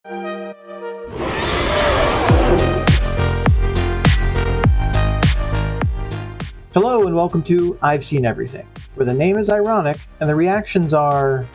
Hello and welcome to I've Seen Everything, where the name is ironic and the reactions are...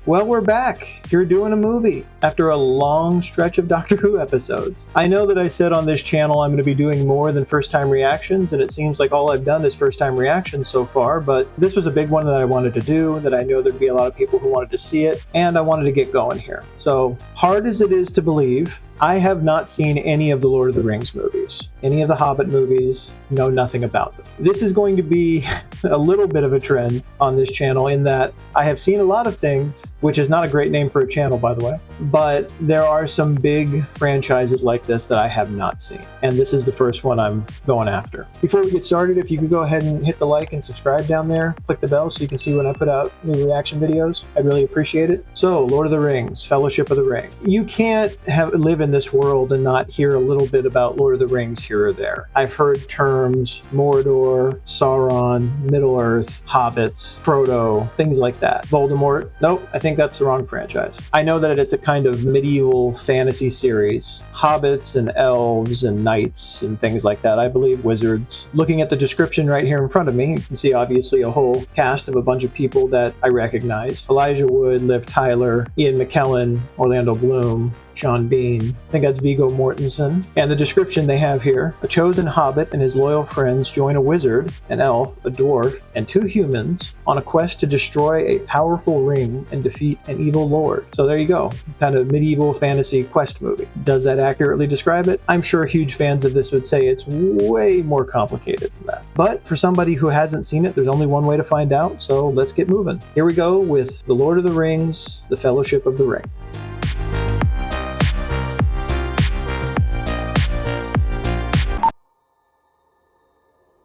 Well, we're back. Here doing a movie after a long stretch of Doctor Who episodes. I know that I said on this channel I'm going to be doing more than first-time reactions, and it seems like all I've done is first-time reactions so far, but this was a big one that I wanted to do, that I know there'd be a lot of people who wanted to see it, and I wanted to get going here. So, hard as it is to believe, I have not seen any of the Lord of the Rings movies. Any of the Hobbit movies, know nothing about them. This is going to be a little bit of a trend on this channel in that I have seen a lot of things, which is not a great name for a channel, by the way, but there are some big franchises like this that I have not seen, and this is the first one I'm going after. Before we get started, if you could go ahead and hit the like and subscribe down there, click the bell so you can see when I put out new reaction videos, I'd really appreciate it. So, Lord of the Rings, Fellowship of the Ring. You can't live in this world and not hear a little bit about Lord of the Rings here or there. I've heard terms Mordor, Sauron, Middle-earth, hobbits, Frodo, things like that. Voldemort, nope, I think that's the wrong franchise. I know that it's a kind of medieval fantasy series. Hobbits and elves and knights and things like that. I believe wizards. Looking at the description right here in front of me, you can see obviously a whole cast of a bunch of people that I recognize. Elijah Wood, Liv Tyler, Ian McKellen, Orlando Bloom, Sean Bean, I think that's Viggo Mortensen. And the description they have here: a chosen hobbit and his loyal friends join a wizard, an elf, a dwarf, and 2 humans on a quest to destroy a powerful ring and defeat an evil lord. So there you go, kind of medieval fantasy quest movie. Does that accurately describe it? I'm sure huge fans of this would say it's way more complicated than that. But for somebody who hasn't seen it, there's only one way to find out, so let's get moving. Here we go with The Lord of the Rings, The Fellowship of the Ring.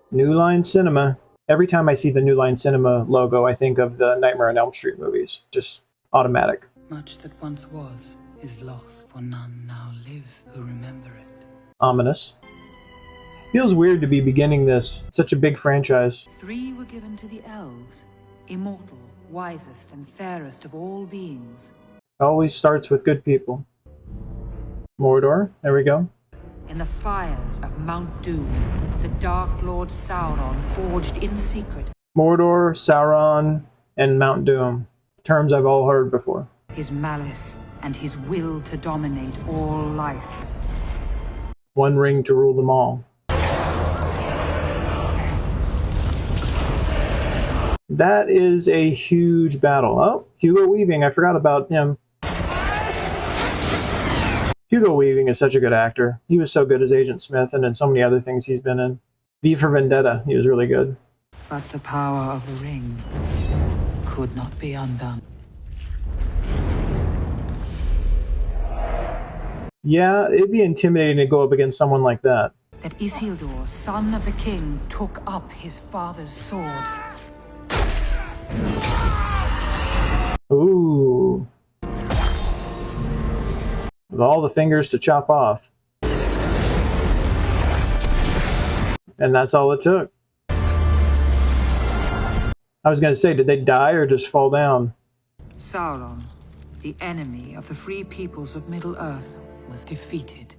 New Line Cinema. Every time I see the New Line Cinema logo, I think of the Nightmare on Elm Street movies. Just automatic. Much that once was is lost, for none now live who remember it. Ominous. Feels weird to be beginning this, such a big franchise. 3 were given to the elves, immortal, wisest, and fairest of all beings. Always starts with good people. Mordor, there we go. In the fires of Mount Doom, the Dark Lord Sauron forged in secret. Mordor, Sauron, and Mount Doom. Terms I've all heard before. His malice and his will to dominate all life. One ring to rule them all. That is a huge battle. Oh, Hugo Weaving, I forgot about him. Hugo Weaving is such a good actor. He was so good as Agent Smith and in so many other things he's been in. V for Vendetta, he was really good. But the power of the ring could not be undone. Yeah, it'd be intimidating to go up against someone like that. That Isildur, son of the king, took up his father's sword. Ooh. With all the fingers to chop off. And that's all it took. I was going to say, did they die or just fall down? Sauron, the enemy of the free peoples of Middle-earth, was defeated.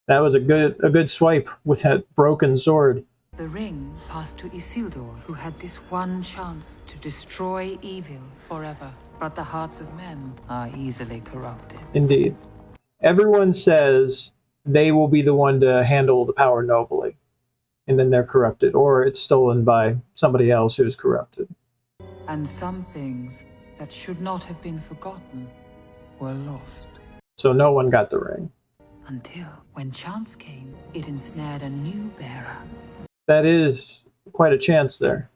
That was a good swipe with that broken sword. The ring passed to Isildur, who had this one chance to destroy evil forever. But the hearts of men are easily corrupted. Indeed. Everyone says they will be the one to handle the power nobly, and then they're corrupted, or it's stolen by somebody else who's corrupted. And some things that should not have been forgotten were lost. So no one got the ring. Until, when chance came, it ensnared a new bearer. That is quite a chance there.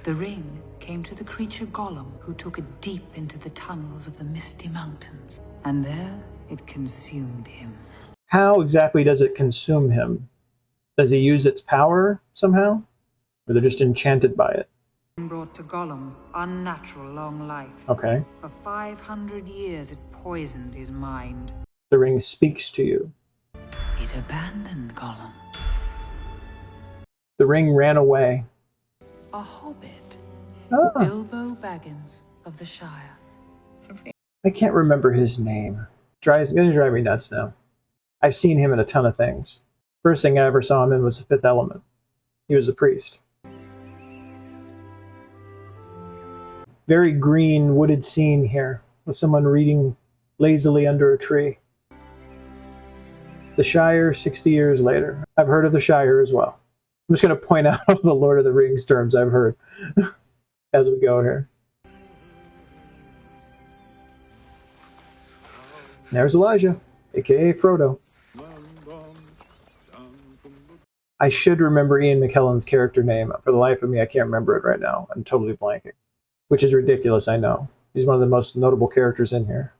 The ring came to the creature Gollum, who took it deep into the tunnels of the Misty Mountains. And there, it consumed him. How exactly does it consume him? Does he use its power somehow? Or they're just enchanted by it? Brought to Gollum unnatural long life. Okay. For 500 years, it poisoned his mind. The ring speaks to you. It abandoned Gollum. The ring ran away. A hobbit. Ah. Bilbo Baggins of the Shire. I can't remember his name. It's gonna drive me nuts now. I've seen him in a ton of things. First thing I ever saw him in was The Fifth Element. He was a priest. Very green, wooded scene here, with someone reading lazily under a tree. The Shire, 60 years later. I've heard of the Shire as well. I'm just going to point out all the Lord of the Rings terms I've heard as we go here. There's Elijah, aka Frodo. I should remember Ian McKellen's character name. For the life of me, I can't remember it right now. I'm totally blanking. Which is ridiculous, I know. He's one of the most notable characters in here.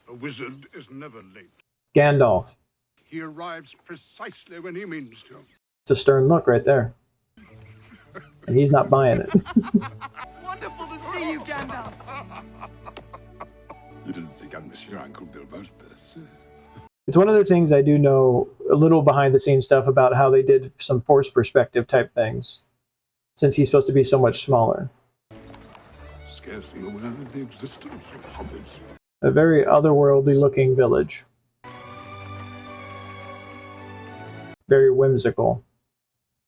A wizard is never late. Gandalf. He arrives precisely when he means to. It's a stern look right there. And he's not buying it. It's wonderful to see you, Gandalf. You didn't think I'd miss your Uncle Bilbo's birthday? It's one of the things I do know a little behind the scenes stuff about how they did some force perspective type things, since he's supposed to be so much smaller. Scarcely aware of the existence of hobbits. A very otherworldly looking village. Very whimsical.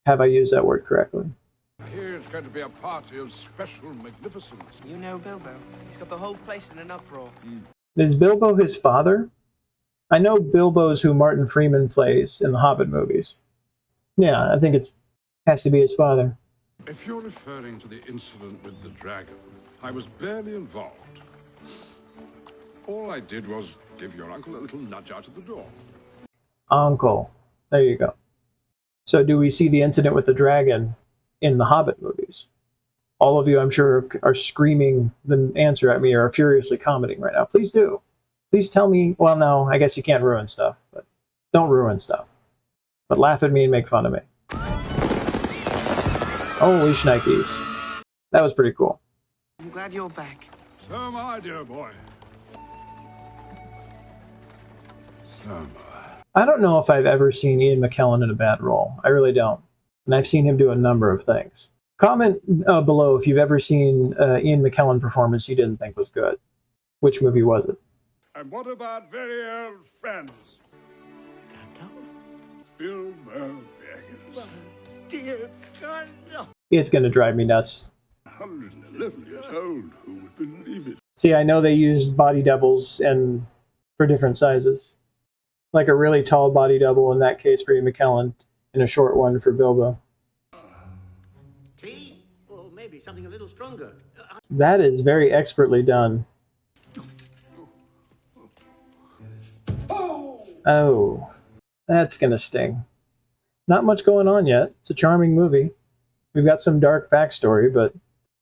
Have I used that word correctly? Here it's going to be a party of special magnificence. You know Bilbo. He's got the whole place in an uproar. Is Bilbo his father? I know Bilbo's who Martin Freeman plays in the Hobbit movies. Yeah, I think it has to be his father. If you're referring to the incident with the dragon, I was barely involved. All I did was give your uncle a little nudge out of the door. Uncle. There you go. So do we see the incident with the dragon in the Hobbit movies? All of you, I'm sure, are screaming the answer at me or are furiously commenting right now. Please do. Please tell me. Well, no, I guess you can't ruin stuff, but don't ruin stuff. But laugh at me and make fun of me. Holy shnikes. That was pretty cool. I'm glad you're back. So am I, dear boy. So am I. I don't know if I've ever seen Ian McKellen in a bad role. I really don't. And I've seen him do a number of things. Comment below if you've ever seen Ian McKellen performance you didn't think was good. Which movie was it? And what about very old friends? Gandalf? Bilbo Baggins. Dear Gandalf. It's going to drive me nuts. 111 years old, who would believe it? See, I know they used body doubles for different sizes. Like a really tall body double in that case for Ian McKellen, and a short one for Bilbo. Tea? Or maybe something a little stronger. That is very expertly done. Oh, that's gonna sting. Not much going on yet. It's a charming movie. We've got some dark backstory, but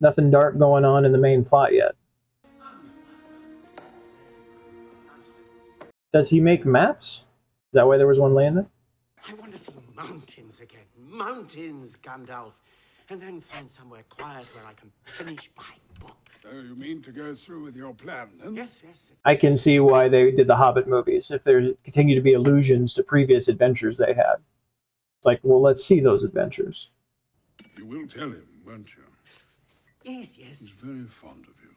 nothing dark going on in the main plot yet. Does he make maps? Is that why there was one laying there? I want to see mountains again. Mountains, Gandalf. And then find somewhere quiet where I can finish my book. So you mean to go through with your plan, then? Yes, yes. I can see why they did the Hobbit movies, if there continue to be allusions to previous adventures they had. It's like, well, let's see those adventures. You will tell him, won't you? Yes, yes. He's very fond of you.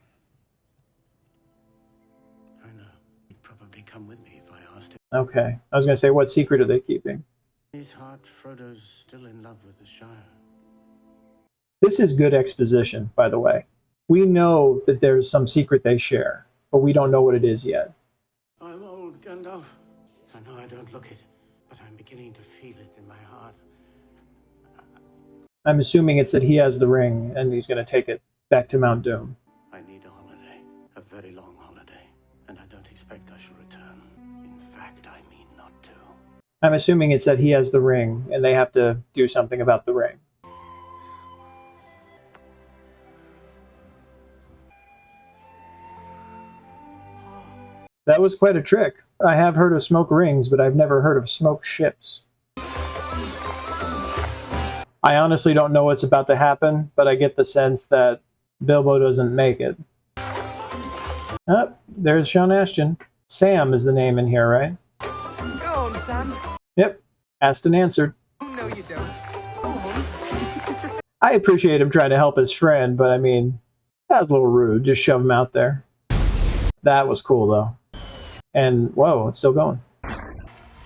I know. He'd probably come with me if I asked him. Okay. I was going to say, what secret are they keeping? His heart, Frodo's still in love with the Shire. This is good exposition, by the way. We know that there's some secret they share, but we don't know what it is yet. I'm old, Gandalf. I know I don't look it, but I'm beginning to feel it in my heart. I'm assuming it's that he has the ring, and he's going to take it back to Mount Doom. I need a holiday. A very long holiday. And I don't expect I shall return. In fact, I mean not to. I'm assuming it's that he has the ring, and they have to do something about the ring. That was quite a trick. I have heard of smoke rings, but I've never heard of smoke ships. I honestly don't know what's about to happen, but I get the sense that Bilbo doesn't make it. Oh, there's Sean Astin. Sam is the name in here, right? Go on, Sam. Yep. Astin answered. No, you don't. Go on. I appreciate him trying to help his friend, but I mean, that was a little rude. Just shove him out there. That was cool, though. And, whoa, it's still going.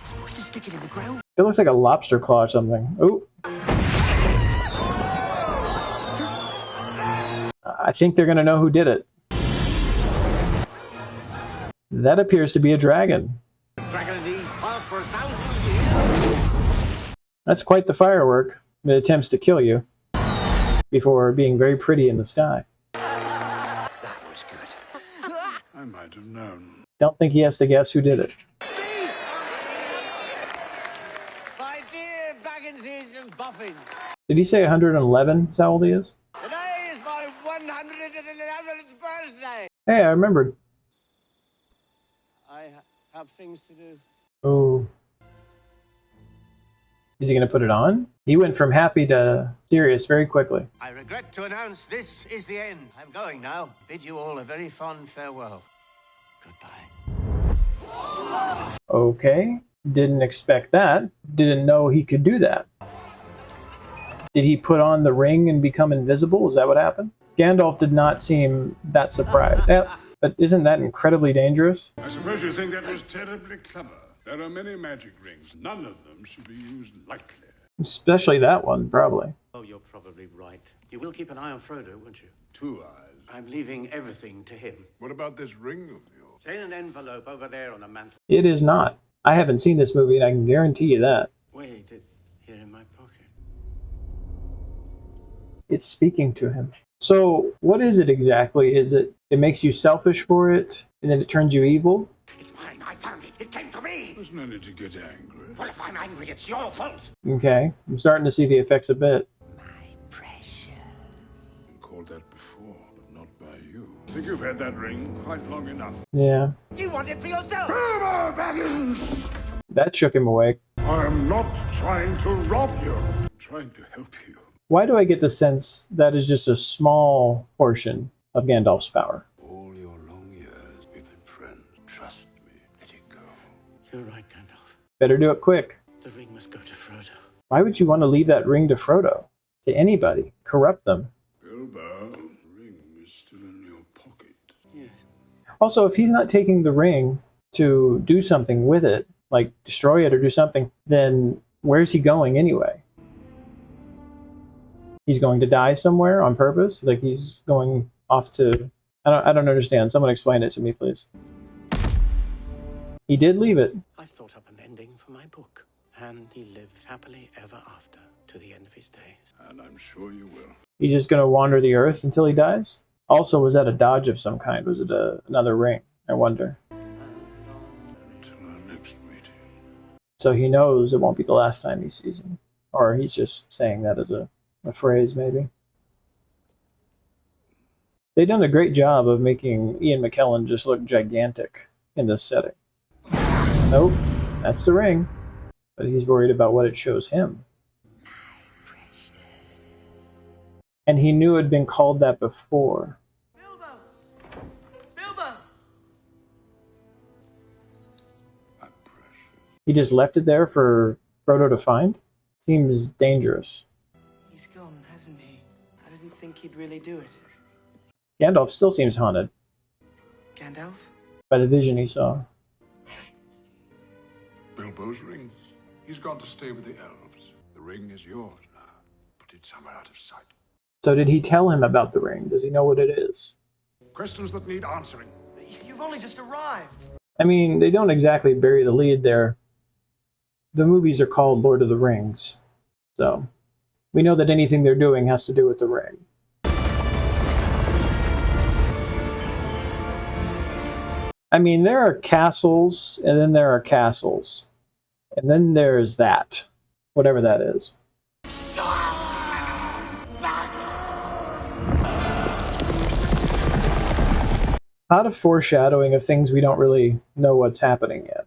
Supposed to stick it in the ground? It looks like a lobster claw or something. Ooh. I think they're going to know who did it. That appears to be a dragon. Dragon in these parts for 1,000 years. That's quite the firework. It attempts to kill you before being very pretty in the sky. That was good. I might have known. Don't think he has to guess who did it. My dear Bagginses and Buffins, Did he say 111 is how old he is? today is my 111th birthday. Hey, I remembered. I have things to do. Oh. Is he going to put it on? He went from happy to serious very quickly. I regret to announce this is the end. I'm going now. Bid you all a very fond farewell. Goodbye. Okay. Didn't expect that. Didn't know he could do that. Did he put on the ring and become invisible? Is that what happened? Gandalf did not seem that surprised. But isn't that incredibly dangerous? I suppose you think that was terribly clever. There are many magic rings. None of them should be used lightly. Especially that one, probably. Oh, you're probably right. You will keep an eye on Frodo, won't you? 2 eyes. I'm leaving everything to him. What about this ring of yours? It's in an envelope over there on the mantel. It is not. I haven't seen this movie, and I can guarantee you that. Wait, it's here in my pocket. It's speaking to him. So, what is it exactly? Is it makes you selfish for it, and then it turns you evil? It's mine. I found it. It came to me. There's no need to get angry. Well, if I'm angry, it's your fault. Okay, I'm starting to see the effects a bit. My precious. Been called that before, but not by you. I think you've had that ring quite long enough. Yeah, You want it for yourself. Bilbo Baggins! that shook him awake. I am not trying to rob you. I'm trying to help you. Why do I get the sense that is just a small portion of Gandalf's power? All your long years, we've been friends. Trust me. Let it go. You're right, Gandalf. Better do it quick. The ring must go to Frodo. Why would you want to leave that ring to Frodo? To anybody? Corrupt them? Bilbo, the ring is still in your pocket. Yes. Also, if he's not taking the ring to do something with it, like destroy it or do something, then where's he going anyway? He's going to die somewhere on purpose? Like he's going off to... I don't understand. Someone explain it to me, please. He did leave it. I've thought up an ending for my book. And he lived happily ever after to the end of his days. And I'm sure you will. He's just going to wander the earth until he dies? Also, was that a dodge of some kind? Was it another ring? I wonder. Until our next meeting. So he knows it won't be the last time he sees him. Or he's just saying that as a phrase, maybe. They've done a great job of making Ian McKellen just look gigantic in this setting. Nope, that's the ring. But he's worried about what it shows him. And he knew it had been called that before. Bilbo! Bilbo! My precious. He just left it there for Frodo to find? Seems dangerous. He's gone, hasn't he? I didn't think he'd really do it. Gandalf still seems haunted Gandalf? by the vision he saw. Bilbo's ring. He's gone to stay with the elves. The ring is yours now. Put it somewhere out of sight. So did he tell him about the ring? Does he know what it is? Questions that need answering. You've only just arrived. I mean, they don't exactly bury the lead there. The movies are called Lord of the Rings. So we know that anything they're doing has to do with the ring. I mean, there are castles, and then there are castles. And then there's that. Whatever that is. A lot of foreshadowing of things we don't really know what's happening yet.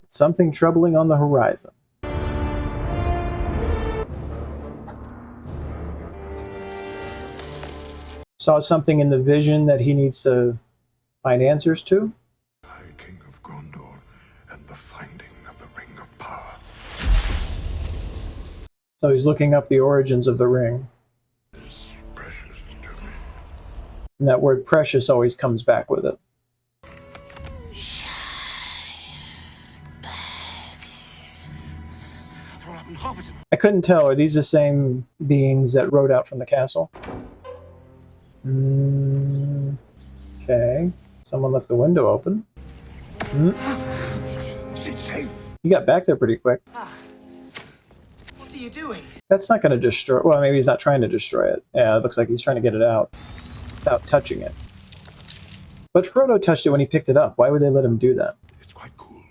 Something troubling on the horizon. Saw something in the vision that he needs to find answers to. High King of Gondor and the finding of the Ring of Power. So he's looking up the origins of the ring. Is precious to me. And that word precious always comes back with it. I couldn't tell. Are these the same beings that rode out from the castle? Okay. Someone left the window open. She's safe. You got back there pretty quick. What are you doing? That's not going to destroy... Well, maybe he's not trying to destroy it. Yeah, it looks like he's trying to get it out without touching it. But Frodo touched it when he picked it up. Why would they let him do that? It's quite cool.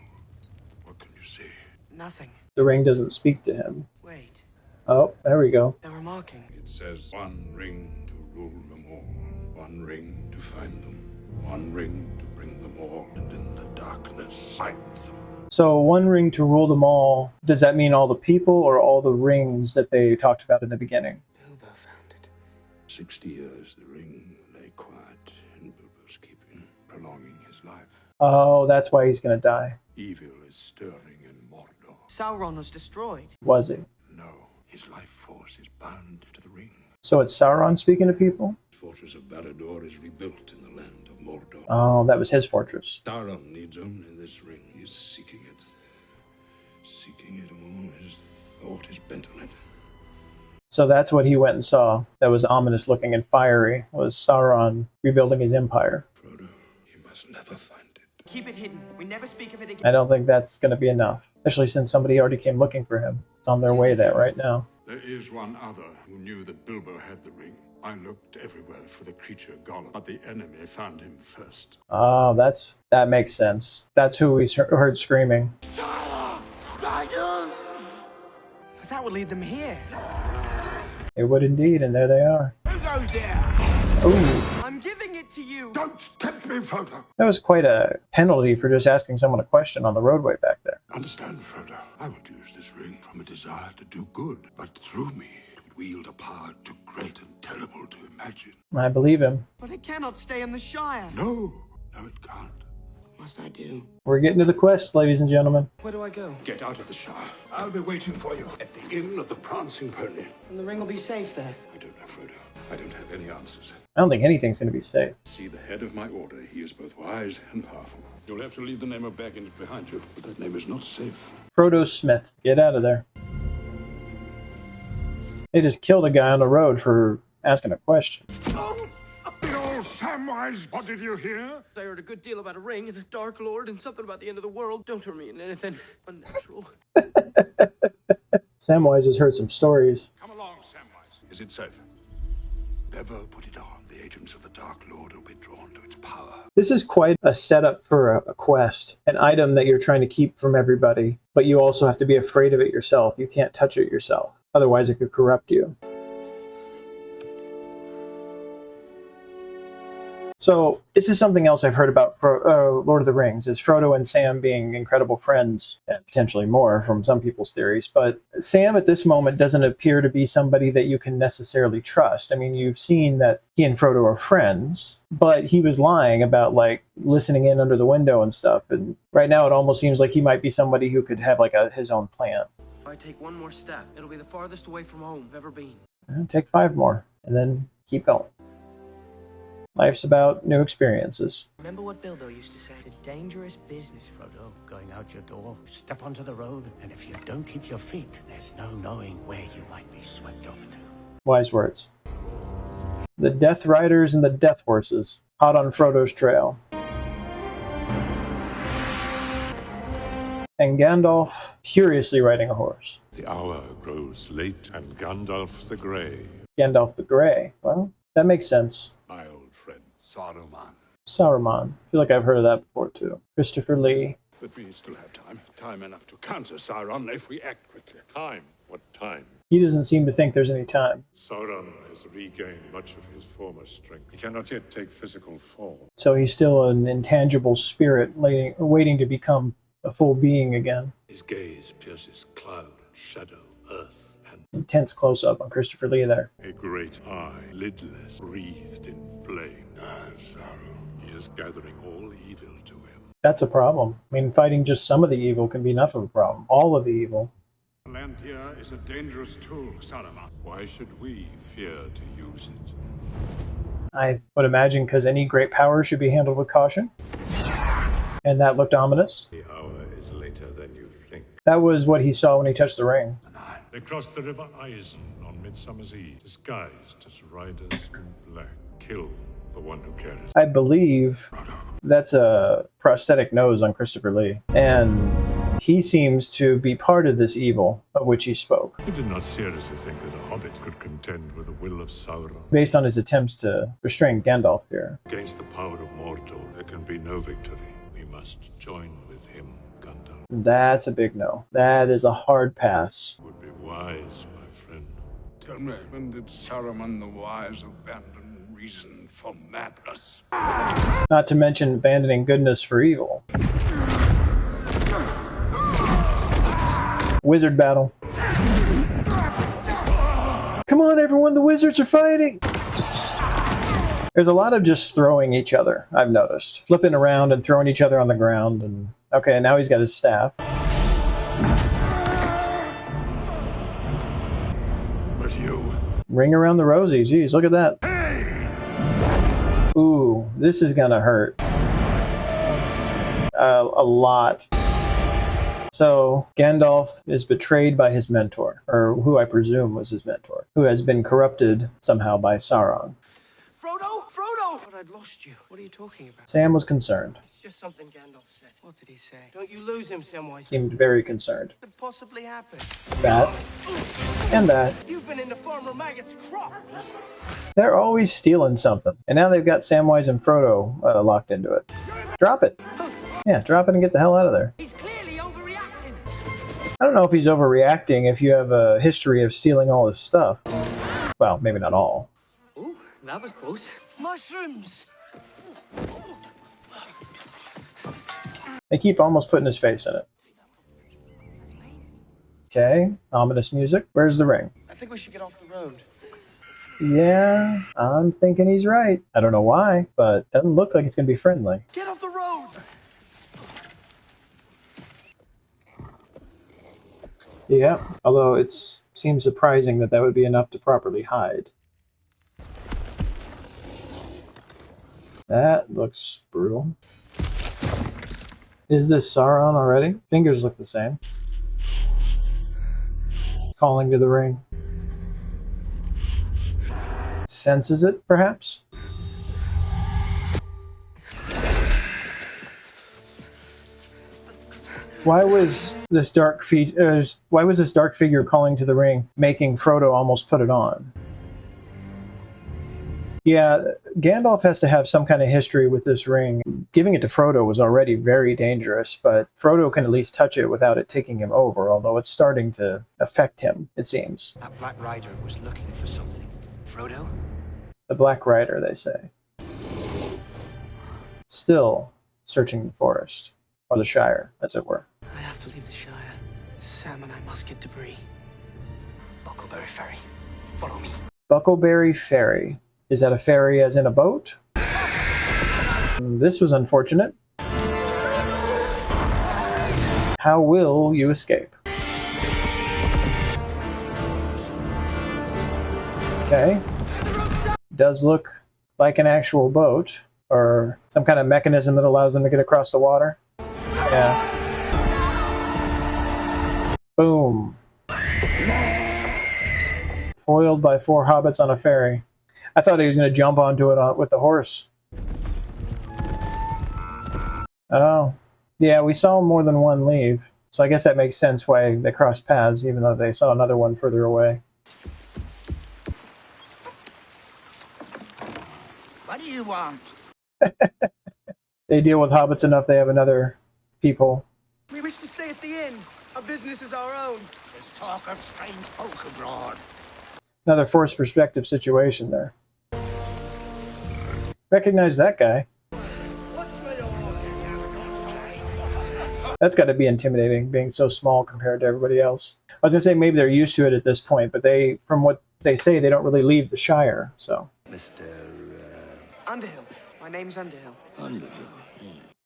What can you say? Nothing. The ring doesn't speak to him. Wait. Oh, there we go. They're remarking. It says one ring to rule them all, one ring to find them, one ring to bring them all, and in the darkness find them. So one ring to rule them all. Does that mean all the people or all the rings that they talked about in the beginning? Bilbo found it. 60 years the ring lay quiet in Bilbo's keeping, prolonging his life. Oh, that's why he's going to die. Evil is stirring in Mordor. Sauron was destroyed. Was he? No, his life force is bound to the ring. So it's Sauron speaking to people? The fortress of Barad-dûr is rebuilt in the land of Mordor. Oh, that was his fortress. Sauron needs only this ring. He is seeking it. Seeking it, all his thought is bent on it. So that's what he went and saw. That was ominous looking and fiery. Was Sauron rebuilding his empire. Frodo, you must never find it. Keep it hidden. We never speak of it again. I don't think that's going to be enough. Especially since somebody already came looking for him. It's on their way there right now. There is one other who knew that Bilbo had the ring. I looked everywhere for the creature Gollum, but the enemy found him first. Oh, that makes sense. That's who we heard screaming. That would lead them here. It would indeed, and there they are. Who goes there? Ooh, I'm giving it to you. Don't tempt me, Frodo. that was quite a penalty for just asking someone a question on the roadway back there. Understand, Frodo. I would use this ring from a desire to do good, but through me it would wield a power too great and terrible to imagine. I believe him. But it cannot stay in the Shire. No, it can't. What must I do? We're getting to the quest, ladies and gentlemen. Where do I go? Get out of the Shire. I'll be waiting for you at the Inn of the Prancing Pony. And the ring will be safe there. I don't know, Frodo. I don't have any answers. I don't think anything's going to be safe. See the head of my order. He is both wise and powerful. You'll have to leave the name of Baggins behind you, but that name is not safe. Frodo Smith, get out of there. They just killed a guy on the road for asking a question. Oh, Samwise, what did you hear? I heard a good deal about a ring and a Dark Lord and something about the end of the world. Don't turn me into anything unnatural. Samwise has heard some stories. Come along, Samwise. Is it safe? Never put it on. The agents of the Dark Lord will be drawn to its power. This is quite a setup for a quest, an item that you're trying to keep from everybody, but you also have to be afraid of it yourself. You can't touch it yourself. Otherwise, it could corrupt you. So this is something else I've heard about Lord of the Rings, is Frodo and Sam being incredible friends, and potentially more from some people's theories. But Sam at this moment doesn't appear to be somebody that you can necessarily trust. I mean, you've seen that he and Frodo are friends, but he was lying about like listening in under the window and stuff. And right now it almost seems like he might be somebody who could have like his own plan. If I take one more step, it'll be the farthest away from home I've ever been. Take 5 more and then keep going. Life's about new experiences. Remember what Bilbo used to say? It's a dangerous business, Frodo, going out your door, step onto the road, and if you don't keep your feet, there's no knowing where you might be swept off to. Wise words. The Death Riders and the Death Horses, hot on Frodo's trail. And Gandalf furiously riding a horse. The hour grows late, and Gandalf the Grey. Gandalf the Grey. Well, that makes sense. My old friend, Saruman. Saruman. I feel like I've heard of that before too. Christopher Lee. But we still have time. Time enough to counter Sauron if we act quickly. Time? What time? He doesn't seem to think there's any time. Sauron has regained much of his former strength. He cannot yet take physical form. So he's still an intangible spirit waiting to become a full being again. His gaze pierces cloud, shadow, earth, and Intense close-up on Christopher Lee there. A great eye, lidless, wreathed in flame. Sauron. He is gathering all evil to him. That's a problem. I mean, fighting just some of the evil can be enough of a problem. All of the evil. Lantia is a dangerous tool, Saruman. Why should we fear to use it? I would imagine because any great power should be handled with caution. And that looked ominous. The hour is later than you think. That was what he saw when he touched the ring. They crossed the river Isen on Midsummer's Eve, disguised as riders in black. Kill the one who carries. I believe Frodo. that's a prosthetic nose on Christopher Lee. And he seems to be part of this evil of which he spoke, I did not seriously think that a hobbit could contend with the will of Sauron. based on his attempts to restrain Gandalf here. Against the power of Mordor, there can be no victory. We must join with him, Gandalf. That's a big no. That is a hard pass. Would be wise, my friend. Tell me, when did Saruman the Wise abandon reason for madness? Not to mention abandoning goodness for evil. Wizard battle. Come on, everyone, the wizards are fighting! There's a lot of just throwing each other, I've noticed. Flipping around and throwing each other on the ground. And okay, now he's got his staff. But you... Ring around the rosy. Jeez, look at that. Ooh, this is gonna hurt. A lot. So, Gandalf is betrayed by his mentor, or who I presume was his mentor, who has been corrupted somehow by Sauron. Frodo! Frodo! I thought I'd lost you. What are you talking about? Sam was concerned. It's just something Gandalf said. What did he say? Don't you lose him, Samwise. Seemed very concerned. What could possibly happen? That. And that. You've been in the Farmer Maggot's crop. They're always stealing something. And now they've got Samwise and Frodo locked into it. Drop it. Yeah, drop it and get the hell out of there. He's clearly overreacting. I don't know if he's overreacting if you have a history of stealing all his stuff. Well, maybe not all. Ooh, that was close. Mushrooms! They keep almost putting his face in it. Okay, ominous music. Where's the ring? I think we should get off the road. Yeah, I'm thinking he's right. I don't know why, but doesn't look like it's going to be friendly. Get off the road! Yeah, although it seems surprising that that would be enough to properly hide. That looks brutal. Is this Sauron already? Fingers look the same. Calling to the ring. Senses it, perhaps? Why was this dark figure calling to the ring, making Frodo almost put it on? Yeah, Gandalf has to have some kind of history with this ring. Giving it to Frodo was already very dangerous, but Frodo can at least touch it without it taking him over, although it's starting to affect him, it seems. That Black Rider was looking for something. Frodo? The Black Rider, they say. Still searching the forest, or the Shire, as it were. I have to leave the Shire. Sam and I must get debris. Buckleberry Ferry. Follow me. Buckleberry Ferry. Is that a ferry as in a boat? This was unfortunate. How will you escape? Okay. Does look like an actual boat, or some kind of mechanism that allows them to get across the water. Yeah. Boom. Foiled by 4 hobbits on a ferry. I thought he was going to jump onto it with the horse. Oh. Yeah, we saw more than one leave. So I guess that makes sense why they crossed paths, even though they saw another one further away. What do you want? They deal with hobbits enough, they have another people. We wish to stay at the inn. Our business is our own. There's talk of strange folk abroad. Another forced perspective situation there. Recognize that guy. That's got to be intimidating, being so small compared to everybody else. I was going to say maybe they're used to it at this point, but from what they say, they don't really leave the Shire, so. Mr. Underhill. My name's Underhill. Underhill.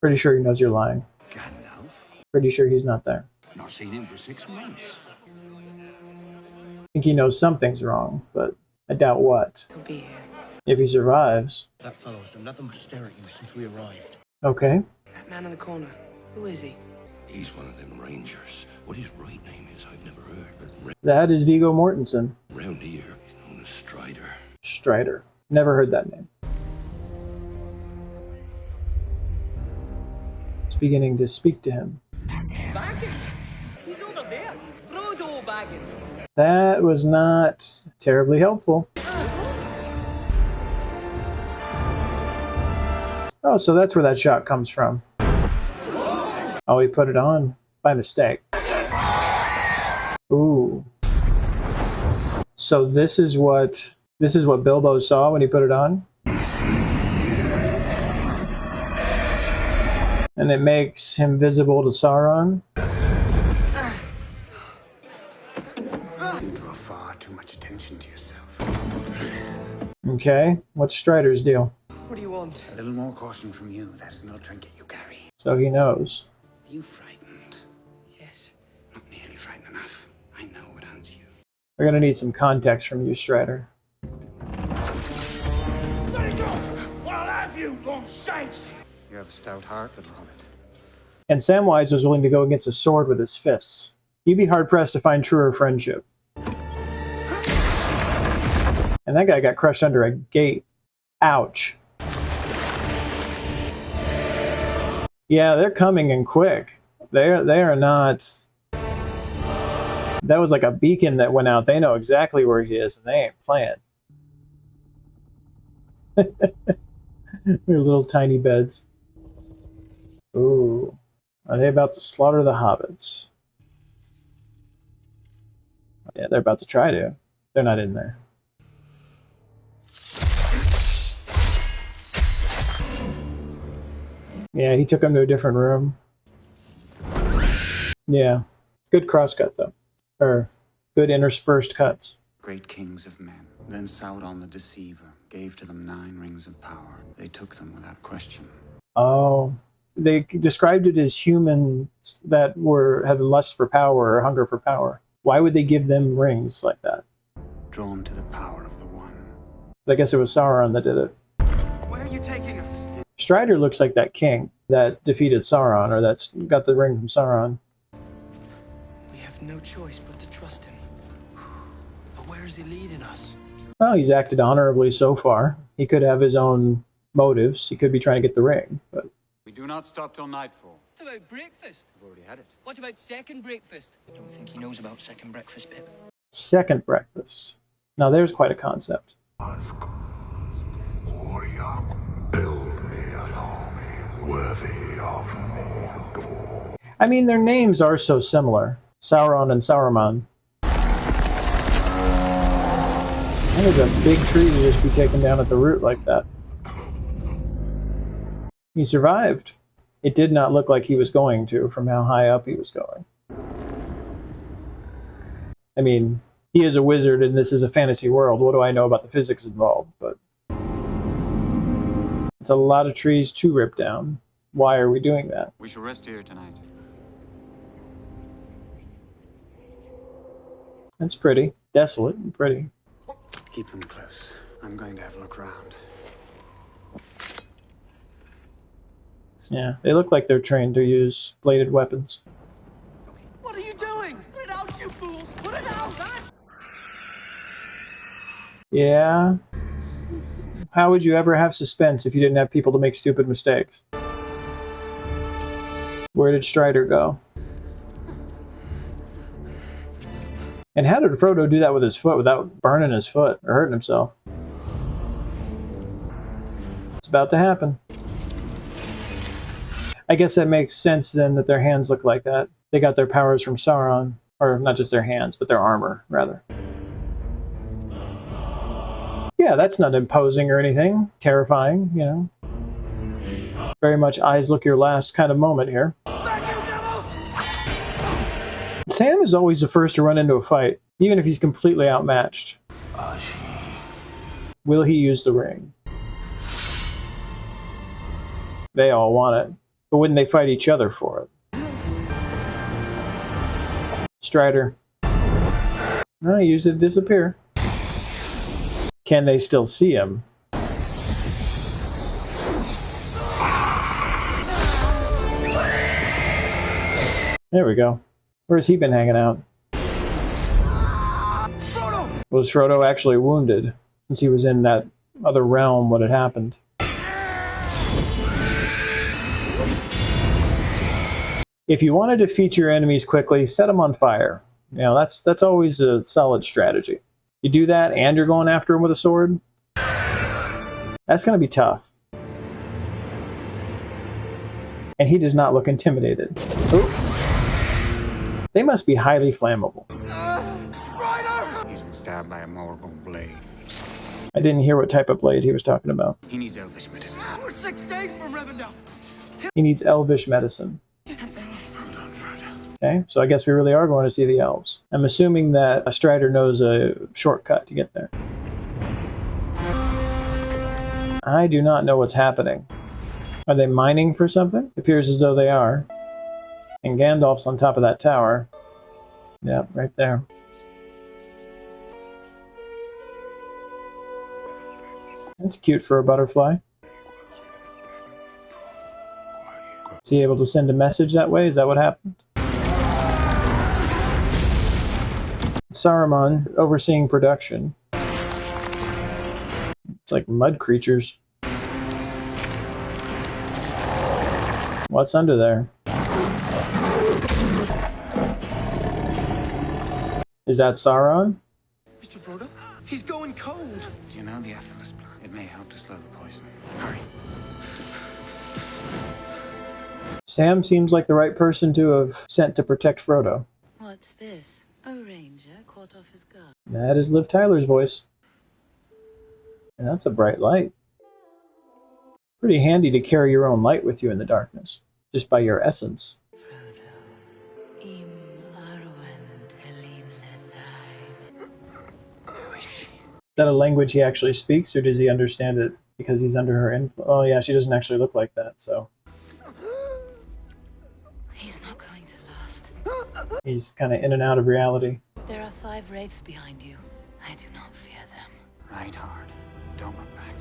Pretty sure he knows you're lying. Gandalf? Pretty sure he's not there. Not seen him for 6 months. I think he knows something's wrong, but I doubt what. He'll be here. If he survives. That fellow's done nothing but stare at you since we arrived. Okay. That man in the corner, who is he? He's one of them rangers. What his right name is, I've never heard, but That is Viggo Mortensen. round here, he's known as Strider. Strider. Never heard that name. It's beginning to speak to him. Baggins! He's over there! Frodo Baggins! That was not terribly helpful. Oh, so that's where that shot comes from. Oh, he put it on by mistake. Ooh. So this is what Bilbo saw when he put it on? And it makes him visible to Sauron? You draw far too much attention to yourself. Okay, what's Strider's deal? What do you want? A little more caution from you. That is no trinket you carry. So he knows. Are you frightened? Yes. Not nearly frightened enough. I know what hunts you. We're gonna need some context from you, Strider. Let it go! What'll have you, long sakes? You have a stout heart, little hobbit. And Samwise was willing to go against a sword with his fists. You'd be hard-pressed to find truer friendship. And that guy got crushed under a gate. Ouch. Yeah, they're coming in quick. They are not... That was like a beacon that went out. They know exactly where he is, and they ain't playing. Their little tiny beds. Ooh. Are they about to slaughter the hobbits? Yeah, they're about to try to. They're not in there. Yeah, he took them to a different room. Yeah. Good crosscut, though. Or good interspersed cuts. Great kings of men. Then Sauron the Deceiver gave to them 9 rings of power. They took them without question. Oh. They described it as humans that had lust for power or hunger for power. Why would they give them rings like that? Drawn to the power of the One. I guess it was Sauron that did it. Where are you taking us? Strider looks like that king that defeated Sauron, or that's got the ring from Sauron. We have no choice but to trust him. But where is he leading us? Well, he's acted honorably so far. He could have his own motives. He could be trying to get the ring, but... We do not stop till nightfall. What about breakfast? We've already had it. What about second breakfast? I don't think he knows about second breakfast, Pip. Second breakfast. Now there's quite a concept. I mean, their names are so similar. Sauron and Saruman. That is a big tree to just be taken down at the root like that. He survived. It did not look like he was going to, from how high up he was going. I mean, he is a wizard and this is a fantasy world. What do I know about the physics involved? But it's a lot of trees to rip down. Why are we doing that? We shall rest here tonight. It's pretty. Desolate and pretty. Keep them close. I'm going to have a look round. Yeah, they look like they're trained to use bladed weapons. What are you doing? Put it out, you fools! Put it out! Yeah. How would you ever have suspense if you didn't have people to make stupid mistakes? Where did Strider go? And how did Frodo do that with his foot without burning his foot or hurting himself? It's about to happen. I guess that makes sense then that their hands look like that. They got their powers from Sauron. Or not just their hands, but their armor, rather. Yeah, that's not imposing or anything. Terrifying, you know. Very much eyes look your last kind of moment here. Sam is always the first to run into a fight, even if he's completely outmatched. Will he use the ring? They all want it, but wouldn't they fight each other for it? Strider. Oh, he used it to disappear. Can they still see him? There we go. Where's he been hanging out? Frodo! Was Frodo actually wounded? Since he was in that other realm, what had happened? If you want to defeat your enemies quickly, set them on fire. You know, that's always a solid strategy. You do that and you're going after him with a sword, that's going to be tough. And he does not look intimidated. Ooh. They must be highly flammable. He's been stabbed by a mortal blade. I didn't hear what type of blade he was talking about. He needs elvish medicine. We're 6 days from Rivendell. He needs elvish medicine. Okay, so I guess we really are going to see the elves. I'm assuming that a Strider knows a shortcut to get there. I do not know what's happening. Are they mining for something? It appears as though they are. And Gandalf's on top of that tower. Yeah, right there. That's cute for a butterfly. Is he able to send a message that way? Is that what happened? Saruman overseeing production. It's like mud creatures. What's under there? Is that Sauron? Mr. Frodo? He's going cold. Do you know the effortless plan? It may help to slow the poison. Hurry. Sam seems like the right person to have sent to protect Frodo. What's this? A ranger caught off his guard. That is Liv Tyler's voice. And that's a bright light. Pretty handy to carry your own light with you in the darkness, just by your essence. Frodo. Im Arwen Telin Lethide. Who is she? Is that a language he actually speaks, or does he understand it because he's under her influence? Oh yeah, she doesn't actually look like that, so. He's not going to last. He's kind of in and out of reality. There are 5 wraiths behind you. I do not fear them. Right hard. Don't look back.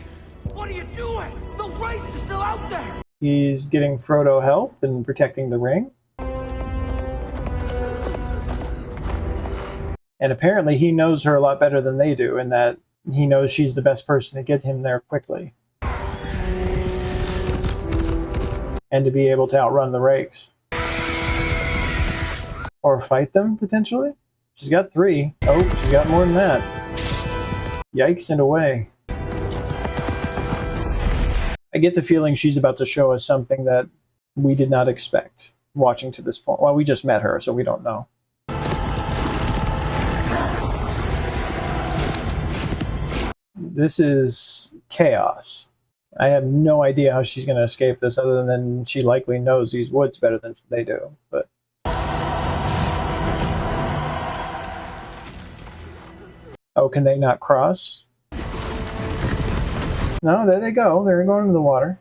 What are you doing? The race is still out there! He's getting Frodo help and protecting the ring. And apparently he knows her a lot better than they do, in that he knows she's the best person to get him there quickly. And to be able to outrun the rakes. Or fight them, potentially? She's got 3. Oh, she's got more than that. Yikes and away. I get the feeling she's about to show us something that we did not expect watching to this point. Well, we just met her, so we don't know. This is chaos. I have no idea how she's going to escape this, other than she likely knows these woods better than they do. But oh, can they not cross? No, there they go. They're going into the water.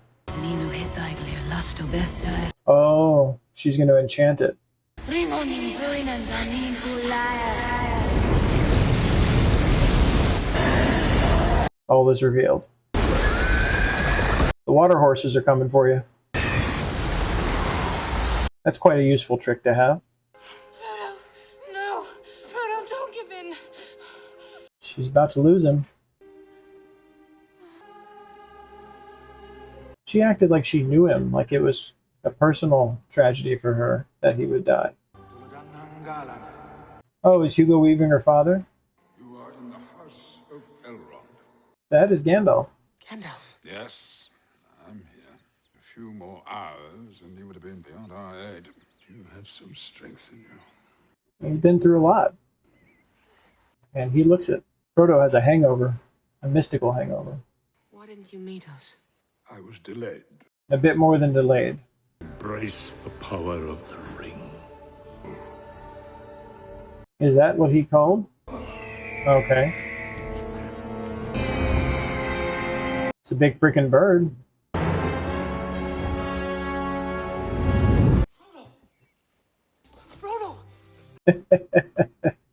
Oh, she's going to enchant it. All is revealed. The water horses are coming for you. That's quite a useful trick to have. Frodo, no. Frodo, don't give in. She's about to lose him. She acted like she knew him, like it was a personal tragedy for her that he would die. Oh, is Hugo Weaving her father? You are in the house of Elrond. That is Gandalf. Gandalf. Yes, I'm here. A few more hours and you would have been beyond our aid. You have some strength in you. He's been through a lot. And he looks it. Frodo has a hangover, a mystical hangover. Why didn't you meet us? I was delayed. A bit more than delayed. Embrace the power of the ring. Is that what he called? Okay. It's a big freaking bird. Frodo!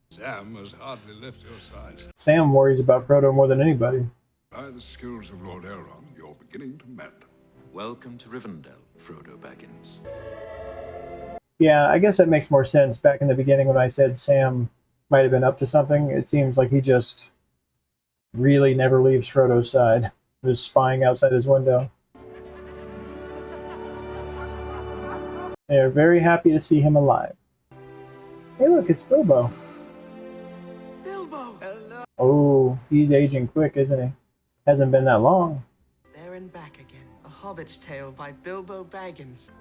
Sam has hardly left your side. Sam worries about Frodo more than anybody. By the skills of Lord Elrond, you're beginning to mend. Welcome to Rivendell, Frodo Baggins. Yeah, I guess that makes more sense. Back in the beginning when I said Sam might have been up to something, it seems like he just really never leaves Frodo's side. Just spying outside his window. They're very happy to see him alive. Hey look, it's Bilbo. Bilbo! Hello. Oh, he's aging quick, isn't he? Hasn't been that long. There and back again. A Hobbit's Tale by Bilbo Baggins.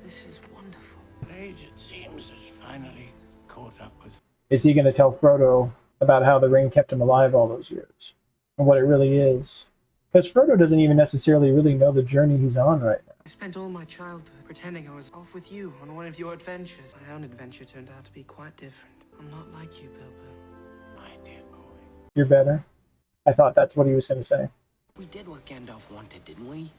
This is wonderful. Age, it seems, has finally caught up with... Is he going to tell Frodo about how the ring kept him alive all those years? And what it really is? Because Frodo doesn't even necessarily really know the journey he's on right now. I spent all my childhood pretending I was off with you on one of your adventures. My own adventure turned out to be quite different. I'm not like you, Bilbo. My dear boy. You're better? I thought that's what he was going to say. We did what Gandalf wanted, didn't we?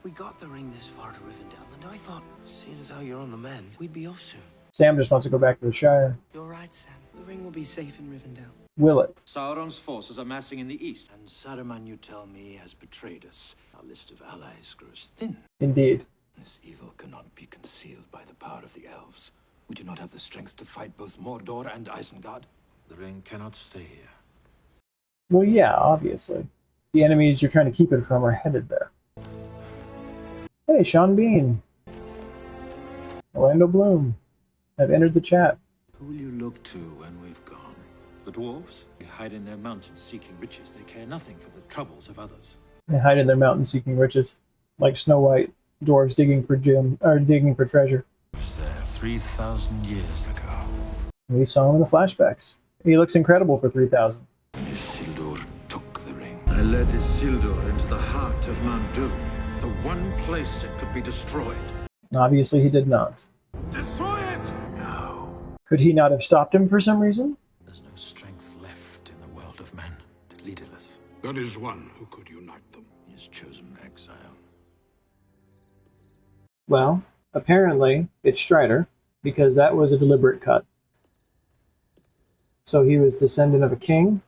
We got the ring this far to Rivendell, and I thought, seeing as how you're on the mend, we'd be off soon. Sam just wants to go back to the Shire. You're right, Sam. The ring will be safe in Rivendell. Will it? Sauron's forces are massing in the east. And Saruman, you tell me, has betrayed us. Our list of allies grows thin. Indeed. This evil cannot be concealed by the power of the elves. We do not have the strength to fight both Mordor and Isengard. The ring cannot stay here. Well, yeah, obviously. The enemies you're trying to keep it from are headed there. Hey, Sean Bean. Orlando Bloom have entered the chat. Who will you look to when we've gone? The dwarves? They hide in their mountains seeking riches. They care nothing for the troubles of others. They hide in their mountains seeking riches. Like Snow White, dwarves digging for treasure. Was there 3,000 years ago. We saw him in the flashbacks. He looks incredible for 3,000. When Isildur took the ring. I led Isildur into the heart of Mount Doom, the one place it could be destroyed. Obviously he did not. Destroy it! No. Could he not have stopped him for some reason? There's no strength left in the world of men to lead us. There is one who could unite them. He has chosen exile. Well, apparently it's Strider, because that was a deliberate cut. So he was descendant of a king.